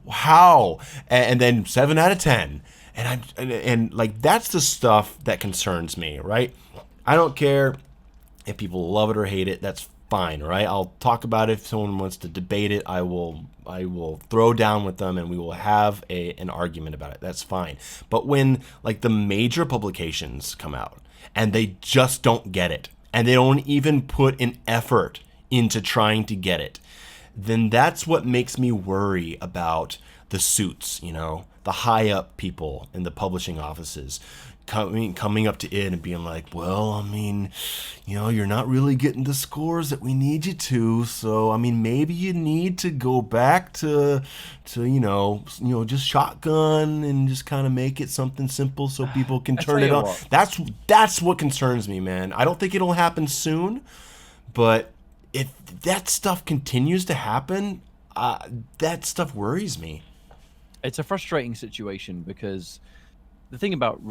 How? And then 7 out of 10. And that's the stuff that concerns me, right? I don't care if people love it or hate it. That's fine, right? I'll talk about it. If someone wants to debate it, I will throw down with them and we will have an argument about it. That's fine. But when the major publications come out and they just don't get it, and they don't even put an effort into trying to get it, then that's what makes me worry about the suits, the high up people in the publishing offices. coming up to it and being like, well, I mean, you're not really getting the scores that we need you to, so I mean, maybe you need to go back to just shotgun and just kind of make it something simple so people can turn it on. That's what concerns me, man. I don't think it'll happen soon, but if that stuff continues to happen, that stuff worries me. It's a frustrating situation because the thing about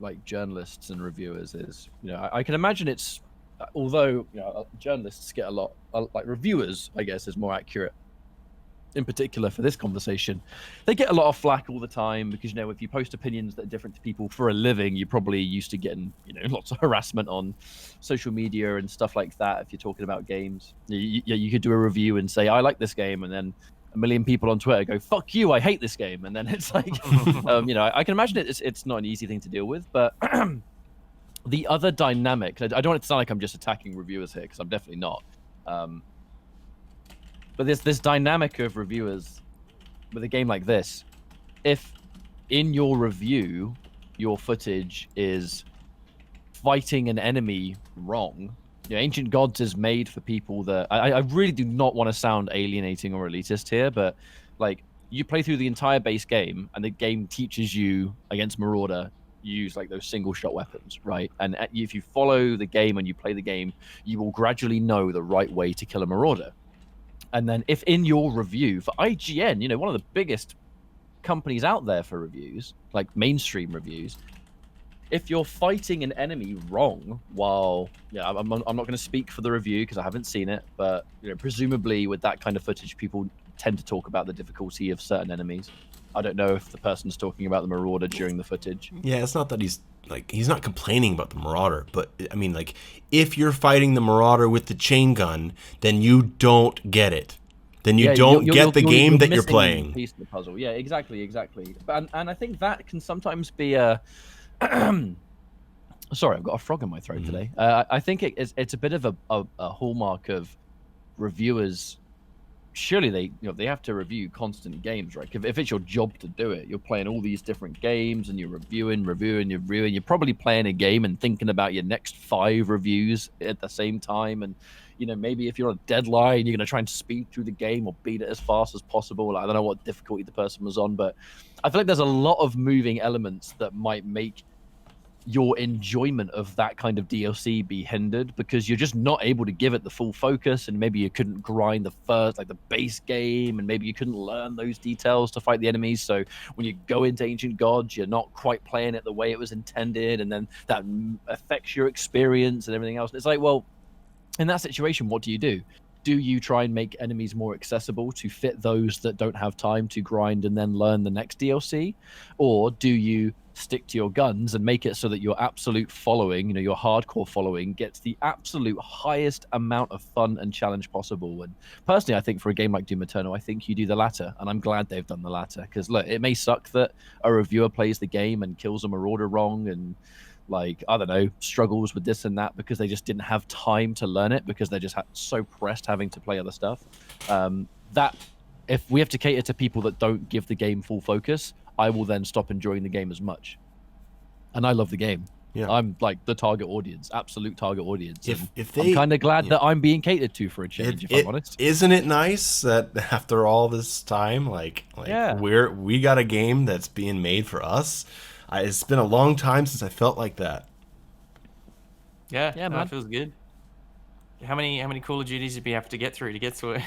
like journalists and reviewers is, I can imagine it's, although journalists get a lot, like reviewers, I guess, is more accurate. In particular for this conversation, they get a lot of flack all the time because if you post opinions that are different to people for a living, you're probably used to getting lots of harassment on social media and stuff like that. If you're talking about games, you could do a review and say I like this game, and then a million people on Twitter go fuck you, I hate this game, and then it's like I can imagine it's not an easy thing to deal with. But the other dynamic, I don't want it to sound like I'm just attacking reviewers here, because I'm definitely not. But there's this dynamic of reviewers with a game like this. If in your review, your footage is fighting an enemy wrong, Ancient Gods is made for people that... I really do not want to sound alienating or elitist here, but like you play through the entire base game and the game teaches you against Marauder, you use like those single shot weapons, right? And if you follow the game and you play the game, you will gradually know the right way to kill a Marauder. And then if in your review for IGN, one of the biggest companies out there for reviews, like mainstream reviews, if you're fighting an enemy wrong while, I'm not going to speak for the review because I haven't seen it, but presumably with that kind of footage, people tend to talk about the difficulty of certain enemies. I don't know if the person's talking about the Marauder during the footage. Yeah, it's not that he's not complaining about the Marauder, but I mean, like, if you're fighting the Marauder with the chain gun, then you don't get it. Then you don't get the game that you're playing. Piece of the puzzle. Yeah, exactly. And I think that can sometimes be a... Sorry, I've got a frog in my throat today. I think it's a bit of a hallmark of reviewers. Surely they have to review constant games, right? If it's your job to do it, you're playing all these different games and you're reviewing. You're probably playing a game and thinking about your next 5 reviews at the same time. And maybe if you're on a deadline, you're gonna try and speed through the game or beat it as fast as possible. Like, I don't know what difficulty the person was on, but I feel like there's a lot of moving elements that might make your enjoyment of that kind of DLC be hindered because you're just not able to give it the full focus, and maybe you couldn't grind the base game, and maybe you couldn't learn those details to fight the enemies. So when you go into Ancient Gods, you're not quite playing it the way it was intended, and then that affects your experience and everything else. It's like, well, in that situation, what do? Do you try and make enemies more accessible to fit those that don't have time to grind and then learn the next DLC? Or do you stick to your guns and make it so that your absolute following, your hardcore following, gets the absolute highest amount of fun and challenge possible? And personally, I think for a game like Doom Eternal, I think you do the latter, and I'm glad they've done the latter, because look, it may suck that a reviewer plays the game and kills a Marauder wrong and, like, I don't know, struggles with this and that because they just didn't have time to learn it because they're just so pressed having to play other stuff. That if we have to cater to people that don't give the game full focus, I will then stop enjoying the game as much. And I love the game. Yeah. I'm like the target audience, absolute target audience. I'm kind of glad that I'm being catered to for a change, if I'm honest. Isn't it nice that after all this time, we got a game that's being made for us? It's been a long time since I felt like that. Yeah, man, it feels good. How many Call of Duties did we have to get through to get to it?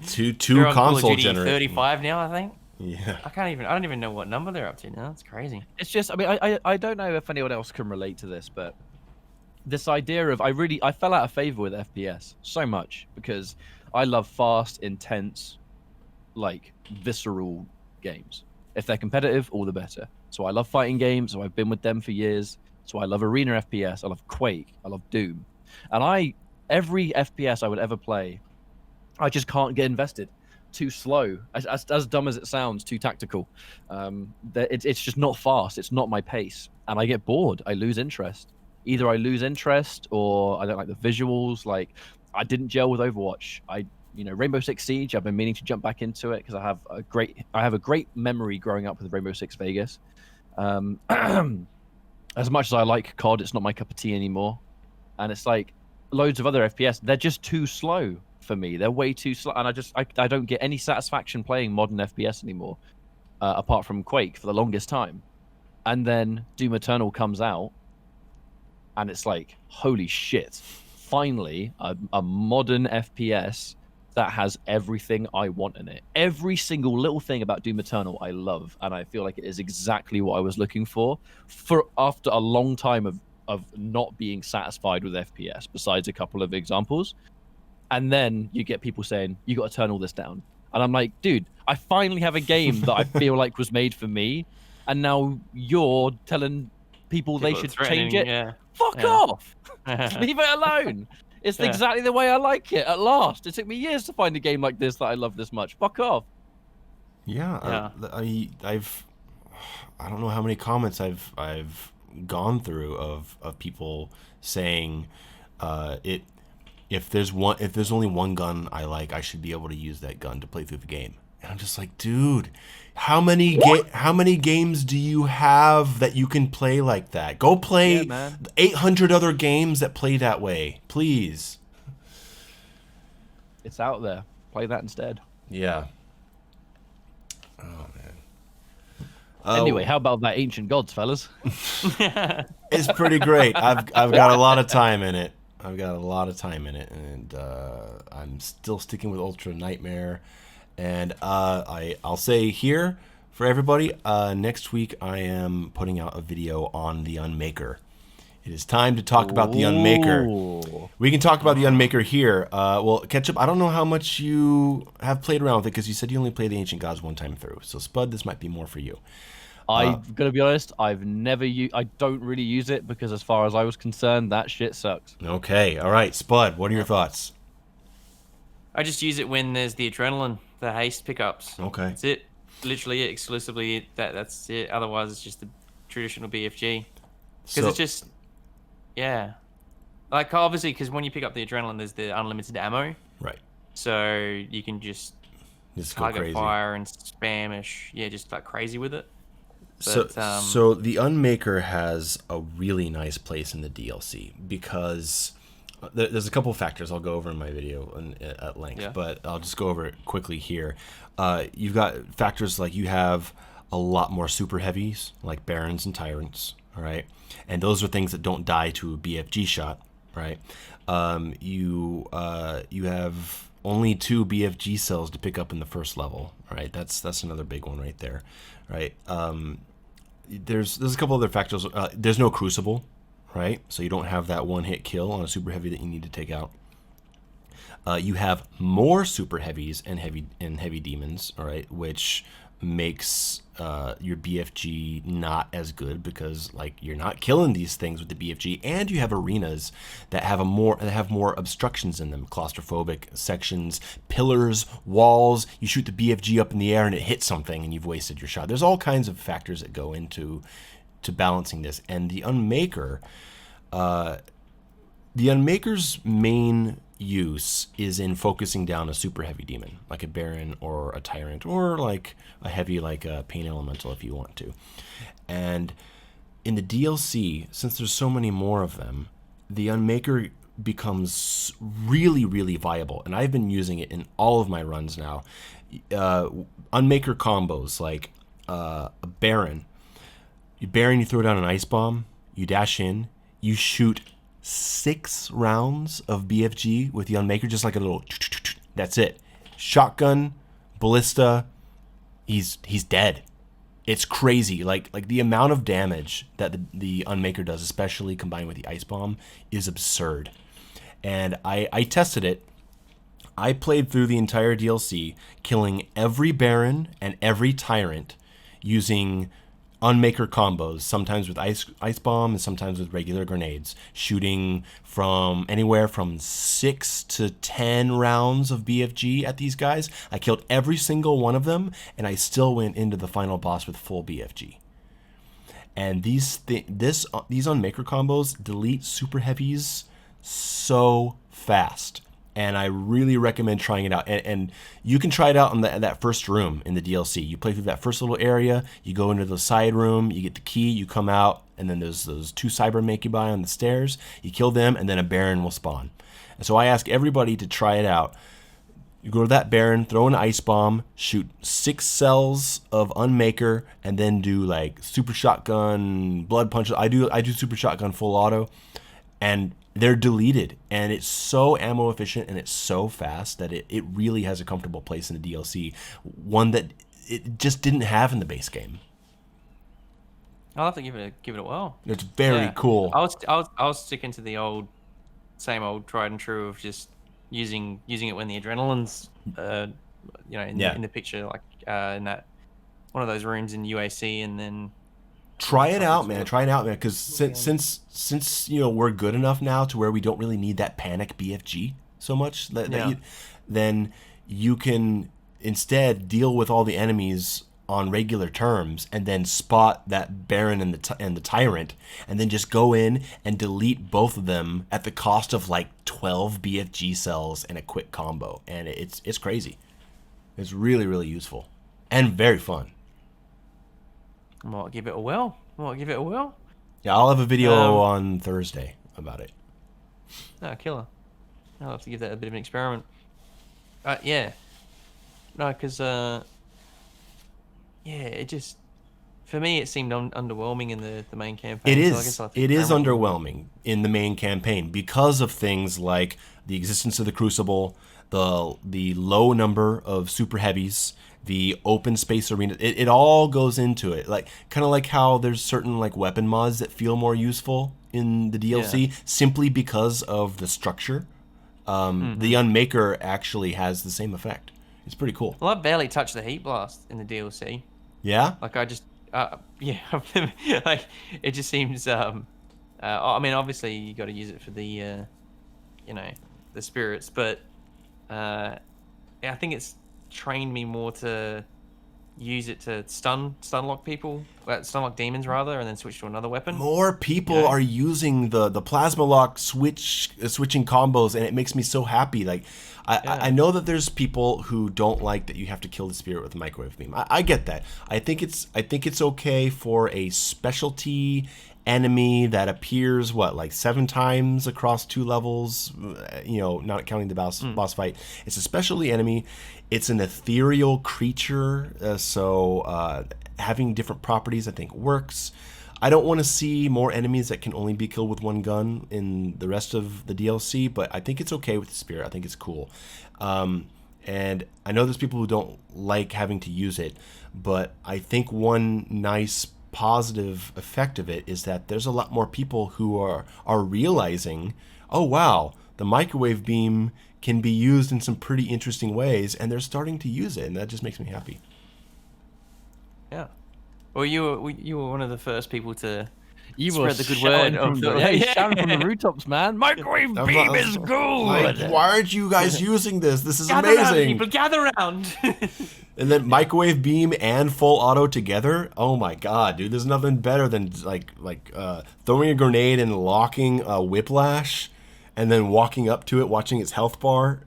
two console generations. 35 now, I think. Yeah. I don't even know what number they're up to now. It's crazy. It's just, I mean, I don't know if anyone else can relate to this, but this idea of I fell out of favor with FPS so much because I love fast, intense, like visceral games. If they're competitive, all the better. So I love fighting games, so I've been with them for years. So I love Arena FPS, I love Quake, I love Doom. And every FPS I would ever play, I just can't get invested. Too slow. As dumb as it sounds, too tactical. It's just not fast, it's not my pace. And I get bored, I lose interest. Either I lose interest or I don't like the visuals. Like, I didn't gel with Overwatch. Rainbow Six Siege, I've been meaning to jump back into it because I have a great memory growing up with Rainbow Six Vegas. As much as I like COD, it's not my cup of tea anymore. And it's like loads of other FPS, they're just too slow for me. They're way too slow, and I don't get any satisfaction playing modern FPS anymore, apart from Quake for the longest time. And then Doom Eternal comes out, and it's like, holy shit! Finally, a modern FPS that has everything I want in it. Every single little thing about Doom Eternal I love, and I feel like it is exactly what I was looking for after a long time of not being satisfied with FPS, besides a couple of examples. And then you get people saying, you got to turn all this down. And I'm like, dude, I finally have a game that I feel like was made for me, and now you're telling people they should change it? Yeah. Fuck off! Leave it alone! It's exactly the way I like it, at last. It took me years to find a game like this that I love this much. Fuck off. Yeah. I don't know how many comments I've gone through of people saying if there's only one gun I like, I should be able to use that gun to play through the game. And I'm just like, dude, how many games do you have that you can play like that? Go play 800 other games that play that way, please. It's out there. Play that instead. Yeah. Oh man. Anyway, how about that Ancient Gods, fellas? It's pretty great. I've got a lot of time in it. And I'm still sticking with Ultra Nightmare. And I'll say here for everybody, next week I am putting out a video on the Unmaker. It is time to talk about the Unmaker. We can talk about the Unmaker here. Well, Ketchup, I don't know how much you have played around with it, because you said you only played the Ancient Gods one time through. So Spud, this might be more for you. I'm gonna be honest. I've never I don't really use it, because as far as I was concerned, that shit sucks. Okay, all right, Spud, what are your thoughts? I just use it when there's the adrenaline, the haste pickups. Okay, that's it. Literally it, exclusively it. That's it. Otherwise, it's just the traditional BFG. Because it's just, yeah, like obviously, because when you pick up the adrenaline, there's the unlimited ammo. Right. So you can just target fire and spamish, just like crazy with it. But, so the Unmaker has a really nice place in the DLC, because there's a couple of factors I'll go over in my video at length, but I'll just go over it quickly here. You've got factors like you have a lot more super heavies, like Barons and Tyrants, all right? And those are things that don't die to a BFG shot, right? You have only 2 BFG cells to pick up in the first level, right? That's another big one right there, right? There's a couple other factors. There's no Crucible, right? So you don't have that one-hit kill on a super heavy that you need to take out. You have more super heavies and heavy demons, all right, which makes your BFG not as good, because like you're not killing these things with the BFG, and you have arenas that have more obstructions in them, claustrophobic sections, pillars, walls. You shoot the BFG up in the air and it hits something and you've wasted your shot. There's all kinds of factors that go into balancing this, and the Unmaker's main use is in focusing down a super heavy demon, like a Baron or a Tyrant, or like a heavy like a Pain Elemental if you want to. And in the DLC, since there's so many more of them, the Unmaker becomes really, really viable, and I've been using it in all of my runs now. Unmaker combos, like a Baron. You throw down an Ice Bomb, you dash in, you shoot 6 rounds of BFG with the Unmaker, just like a little, that's it. Shotgun, ballista, he's dead. It's crazy. Like the amount of damage that the Unmaker does, especially combined with the Ice Bomb, is absurd. And I tested it. I played through the entire DLC, killing every Baron and every Tyrant using Unmaker combos, sometimes with ice bomb and sometimes with regular grenades, shooting from anywhere from 6 to 10 rounds of BFG at these guys. I killed every single one of them, and I still went into the final boss with full BFG. And these Unmaker combos delete super heavies so fast. and I really recommend trying it out. And you can try it out in that first room in the DLC. You play through that first little area, you go into the side room, you get the key, you come out, and then there's those 2 Cybermacubi on the stairs. You kill them, and then a Baron will spawn. And so I ask everybody to try it out. You go to that Baron, throw an ice bomb, shoot 6 cells of Unmaker, and then do like super shotgun, blood punches. I do super shotgun full auto, and they're deleted. And it's so ammo efficient and it's so fast that it really has a comfortable place in the DLC, one that it just didn't have in the base game. I'll have to give it a whirl. It's very cool. I was sticking to the same old tried and true of just using it when the adrenaline's in the picture, like in that one of those rooms in UAC, and then try it out, man. Because since we're good enough now to where we don't really need that panic BFG so much, then you can instead deal with all the enemies on regular terms, and then spot that Baron and the Tyrant, and then just go in and delete both of them at the cost of like 12 BFG cells and a quick combo. And it's crazy. It's really, really useful and very fun. I might give it a whirl. Yeah, I'll have a video on Thursday about it. Oh, killer. I'll have to give that a bit of an experiment. Yeah. No, because it just, for me, it seemed underwhelming in the main campaign. It is. So it is underwhelming in the main campaign because of things like the existence of the Crucible, the low number of super heavies, the open space arena. It all goes into it. Like kind of like how there's certain like weapon mods that feel more useful in the DLC simply because of the structure. The Unmaker actually has the same effect. It's pretty cool. Well, I barely touched the Heat Blast in the DLC. Yeah? Like, I just, like, it just seems, I mean, obviously, you got to use it for the, the spirits, but, I think it's trained me more to use it to stun lock people, stun lock demons, rather, and then switch to another weapon. More people are using the plasma lock switching combos, and it makes me so happy. Like, I know that there's people who don't like that you have to kill the spirit with a microwave beam. I get that. I think it's okay for a specialty enemy that appears like 7 times across 2 levels, not counting the boss fight. It's a specialty enemy. It's an ethereal creature, so having different properties I think works. I don't want to see more enemies that can only be killed with 1 gun in the rest of the DLC, but I think it's okay with the spirit. I think it's cool. And I know there's people who don't like having to use it, but I think one nice positive effect of it is that there's a lot more people who are realizing, oh wow, the microwave beam can be used in some pretty interesting ways, and they're starting to use it, and that just makes me happy. Yeah. Well, you were one of the first people to You spread the good word. Shouting from the rooftops, man. Microwave beam is good. Like, why aren't you guys using this? This is gather amazing. Around, people, gather around. And then microwave beam and full auto together. Oh my god, dude! There's nothing better than like throwing a grenade and locking a whiplash, and then walking up to it, watching its health bar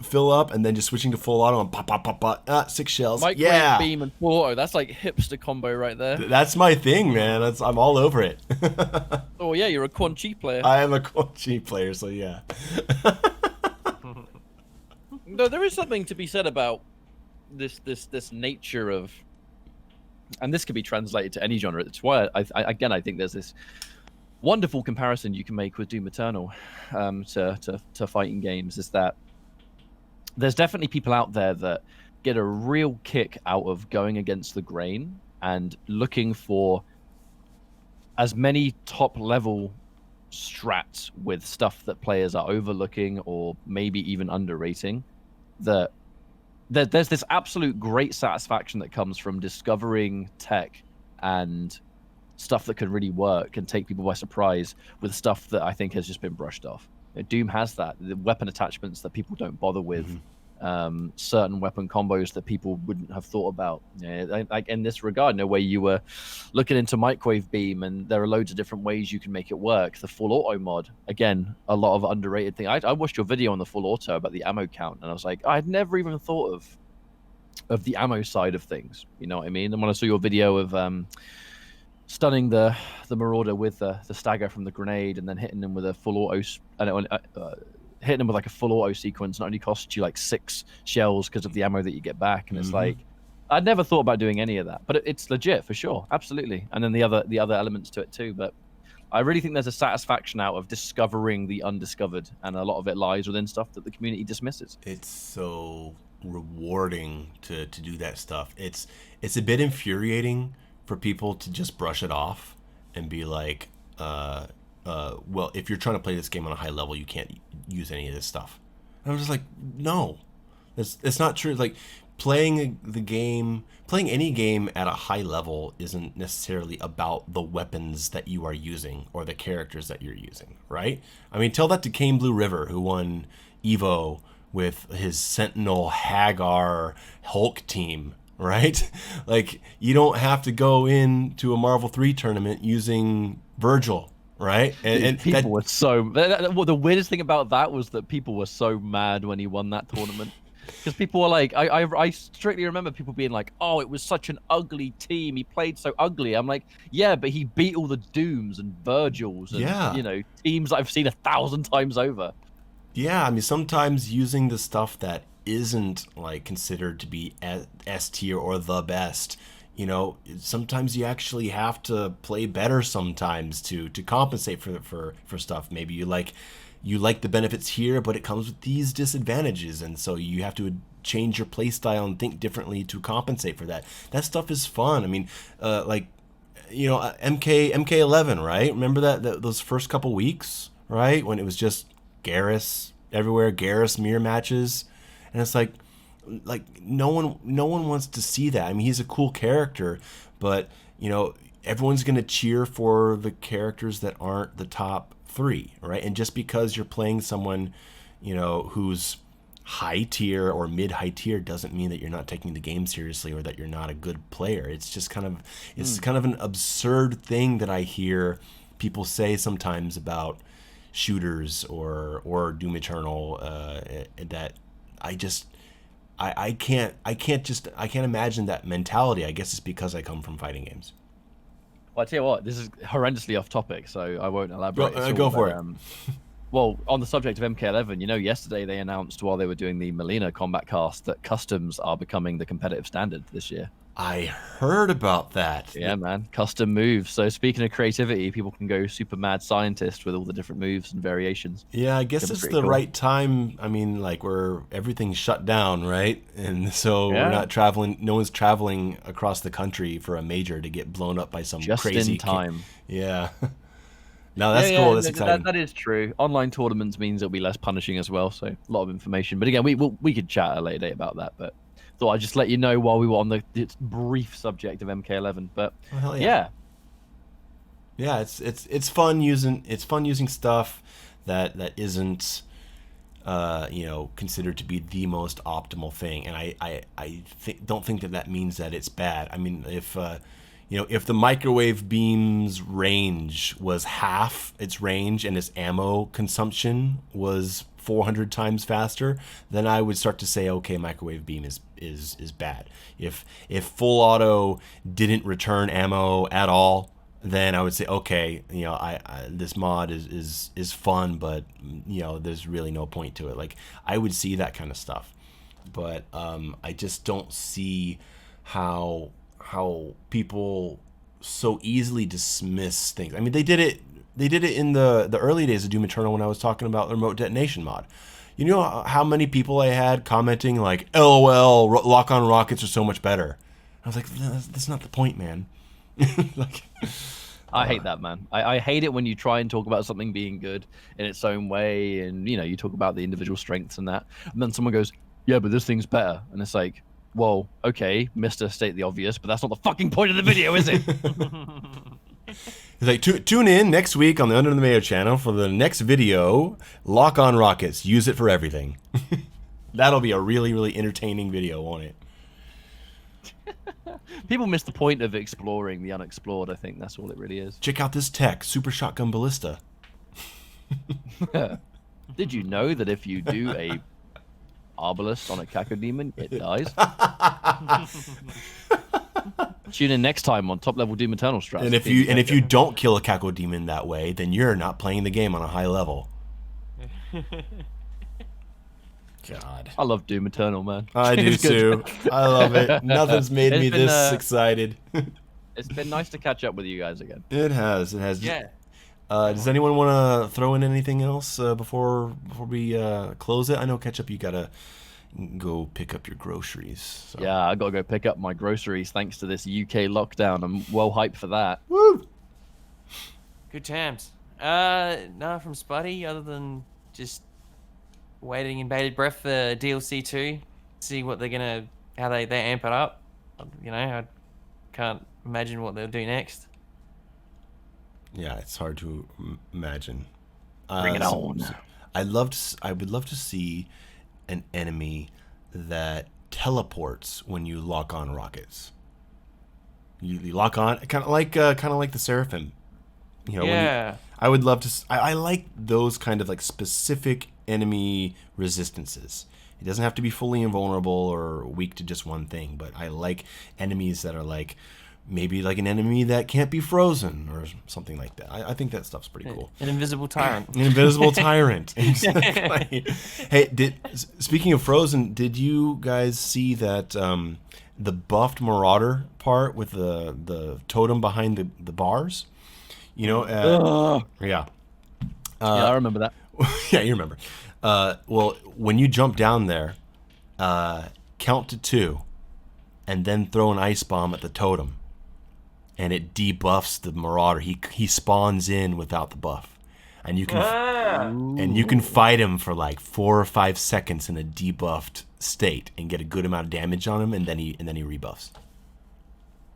fill up, and then just switching to full auto and pop, pop, pop, pop. 6 shells. Microwave beam and full auto. That's like hipster combo right there. That's my thing, man. I'm all over it. Oh yeah, you're a Quan Chi player. I am a Quan Chi player, so yeah. No, there is something to be said about this nature of, and this can be translated to any genre. It's why I think there's this wonderful comparison you can make with Doom Eternal to fighting games, is that there's definitely people out there that get a real kick out of going against the grain and looking for as many top level strats with stuff that players are overlooking or maybe even underrating. That there's this absolute great satisfaction that comes from discovering tech and stuff that could really work and take people by surprise with stuff that I think has just been brushed off. Doom has that. The weapon attachments that people don't bother with certain weapon combos that people wouldn't have thought about. Like in this regard, where you were looking into microwave beam, and there are loads of different ways you can make it work. The full auto mod, again, a lot of underrated thing. I watched your video on the full auto about the ammo count, and I was like, I'd never even thought of the ammo side of things. You know what I mean? And when I saw your video of stunning the Marauder with the stagger from the grenade, and then hitting them with a full auto, hitting them with like a full auto sequence, not only costs you like 6 shells because of the ammo that you get back, and it's like, I'd never thought about doing any of that, but it's legit for sure, absolutely. And then the other elements to it too. But I really think there's a satisfaction out of discovering the undiscovered, and a lot of it lies within stuff that the community dismisses. It's so rewarding to do that stuff. It's a bit infuriating for people to just brush it off and be like, well, if you're trying to play this game on a high level, you can't use any of this stuff. And I'm just like, no, it's not true. Like, playing any game at a high level isn't necessarily about the weapons that you are using or the characters that you're using, right? I mean, tell that to Kane Blue River, who won Evo with his Sentinel Hagar Hulk team, right? Like, you don't have to go into a Marvel 3 tournament using Virgil, right? And people were so... Well, the weirdest thing about that was that people were so mad when he won that tournament. Because people were like... I strictly remember people being like, oh, it was such an ugly team. He played so ugly. I'm like, yeah, but he beat all the Dooms and Virgils and, you know, teams that I've seen 1,000 times over. Yeah, I mean, sometimes using the stuff that isn't like considered to be S tier or the best, you know, sometimes you actually have to play better sometimes to compensate for stuff. Maybe you like the benefits here, but it comes with these disadvantages, and so you have to change your play style and think differently to compensate for that. That stuff is fun. I mean, like, you know, MK11, right? Remember that those first couple weeks, right, when it was just Garrus everywhere, Garrus mirror matches, and it's like no one wants to see that. I mean, he's a cool character, but, you know, everyone's gonna cheer for the characters that aren't the top 3, right? And just because you're playing someone, you know, who's high tier or mid high tier doesn't mean that you're not taking the game seriously or that you're not a good player. It's just kind of an absurd thing that I hear people say sometimes about shooters or Doom Eternal, that I can't imagine that mentality. I guess it's because I come from fighting games. Well, I tell you what, this is horrendously off topic, so I won't elaborate. Go for it. Well, on the subject of MK11, you know, yesterday they announced while they were doing the Melina combat cast that customs are becoming the competitive standard this year. I heard about that. Yeah, man. Custom moves. So speaking of creativity, people can go super mad scientist with all the different moves and variations. Yeah, I guess it's the right time. I mean, like, where everything's shut down, right? And so we're not traveling. No one's traveling across the country for a major to get blown up by some crazy... Just in time. Yeah. No, that's cool. That's exciting. That is true. Online tournaments means it'll be less punishing as well. So a lot of information. But again, we could chat at a later date about that. But thought I'd just let you know while we were on the brief subject of MK11. But yeah, it's fun using stuff that isn't you know, considered to be the most optimal thing. And I don't think that means that it's bad. I mean, if you know, if the microwave beam's range was half its range and its ammo consumption was 400 times faster, then I would start to say, okay, microwave beam is bad. If full auto didn't return ammo at all, then I would say, okay, you know, this mod is fun, but, you know, there's really no point to it. Like, I would see that kind of stuff, but I just don't see how people so easily dismiss things. I mean, they did it in the early days of Doom Eternal when I was talking about the remote detonation mod. You know how many people I had commenting like, LOL, lock-on rockets are so much better. I was like, that's not the point, man. Like, I hate that, man. I hate it when you try and talk about something being good in its own way, and, you know, you talk about the individual strengths and that, and then someone goes, yeah, but this thing's better. And it's like, well, okay, Mr. State the Obvious, but that's not the fucking point of the video, is it? He's like, tune in next week on the Under the Mayo channel for the next video, Lock on Rockets. Use it for everything. That'll be a really, really entertaining video, won't it? People miss the point of exploring the unexplored. I think that's all it really is. Check out this tech, Super Shotgun Ballista. Did you know that if you do a arbalist on a cacodemon, it dies? Tune in next time on Top Level Doom Eternal strats. And if you don't kill a cacodemon that way, then you're not playing the game on a high level. God. I love Doom Eternal, man. I do too. I love it. Nothing's made me this excited. It's been nice to catch up with you guys again. It has. It has. Yeah. Does anyone want to throw in anything else before we close it? I know, Ketchup, you gotta go pick up your groceries. So. Yeah, I gotta go pick up my groceries thanks to this UK lockdown. I'm well hyped for that. Woo! Good times. No, from Spuddy, other than just waiting in bated breath for DLC 2, see what they're gonna, how they amp it up. You know, I can't imagine what they'll do next. Yeah, it's hard to imagine. Bring it on. I would love to see an enemy that teleports when you lock on rockets. You lock on, kind of like the Seraphim. You know, Yeah. I would love to. I like those kind of like specific enemy resistances. It doesn't have to be fully invulnerable or weak to just one thing, but I like enemies that are like maybe like an enemy that can't be frozen or something like that. I think that stuff's pretty cool. An invisible tyrant. An invisible tyrant. Exactly. Hey, speaking of frozen, did you guys see that the buffed Marauder part with the totem behind the bars? You know, yeah. Yeah, I remember that. Yeah, you remember. Well, when you jump down there, count to 2, and then throw an ice bomb at the totem, and it debuffs the Marauder. He spawns in without the buff, and you can fight him for like 4 or 5 seconds in a debuffed state and get a good amount of damage on him, and then he rebuffs.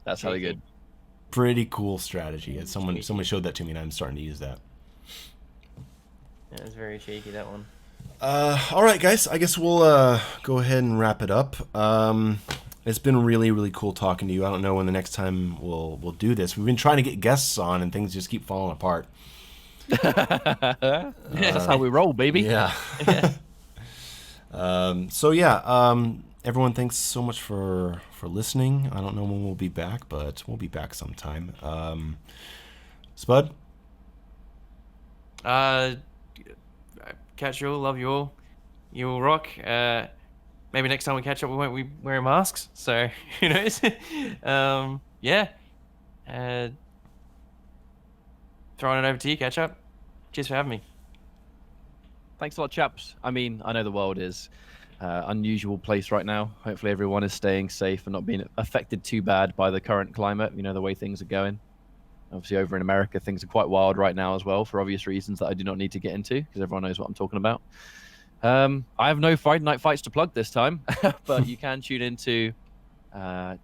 That's really good. Pretty cool strategy. Someone showed that to me, and I'm starting to use that. That was very cheeky, that one. All right, guys. I guess we'll go ahead and wrap it up. It's been really, really cool talking to you. I don't know when the next time we'll do this. We've been trying to get guests on, and things just keep falling apart. That's how we roll, baby. Yeah. So yeah. Everyone, thanks so much for listening. I don't know when we'll be back, but we'll be back sometime. Spud? Catch you all, love you all. You all rock. Maybe next time we catch up, we won't be wearing masks. So who knows? Yeah. Throwing it over to you, Ketchup. Cheers for having me. Thanks a lot, chaps. I mean, I know the world is unusual place right now. Hopefully everyone is staying safe and not being affected too bad by the current climate, you know, the way things are going. Obviously over in America, things are quite wild right now as well, for obvious reasons that I do not need to get into, because everyone knows what I'm talking about. I have no Friday night fights to plug this time, but you can tune into the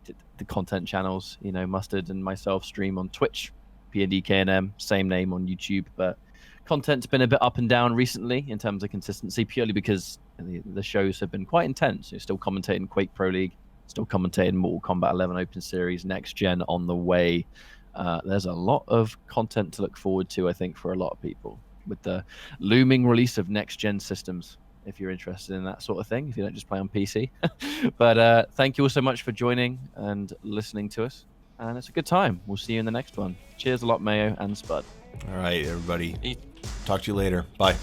content channels. You know, Mustard and myself stream on Twitch, PNDKNM, same name on YouTube, but content's been a bit up and down recently in terms of consistency, purely because the shows have been quite intense. You're still commentating Quake Pro League, still commentating Mortal Kombat 11 Open Series, Next Gen on the way. There's a lot of content to look forward to, I think, for a lot of people, with the looming release of Next Gen systems, if you're interested in that sort of thing, if you don't just play on PC. But thank you all so much for joining and listening to us. And it's a good time. We'll see you in the next one. Cheers a lot, Mayo and Spud. All right, everybody. Talk to you later. Bye.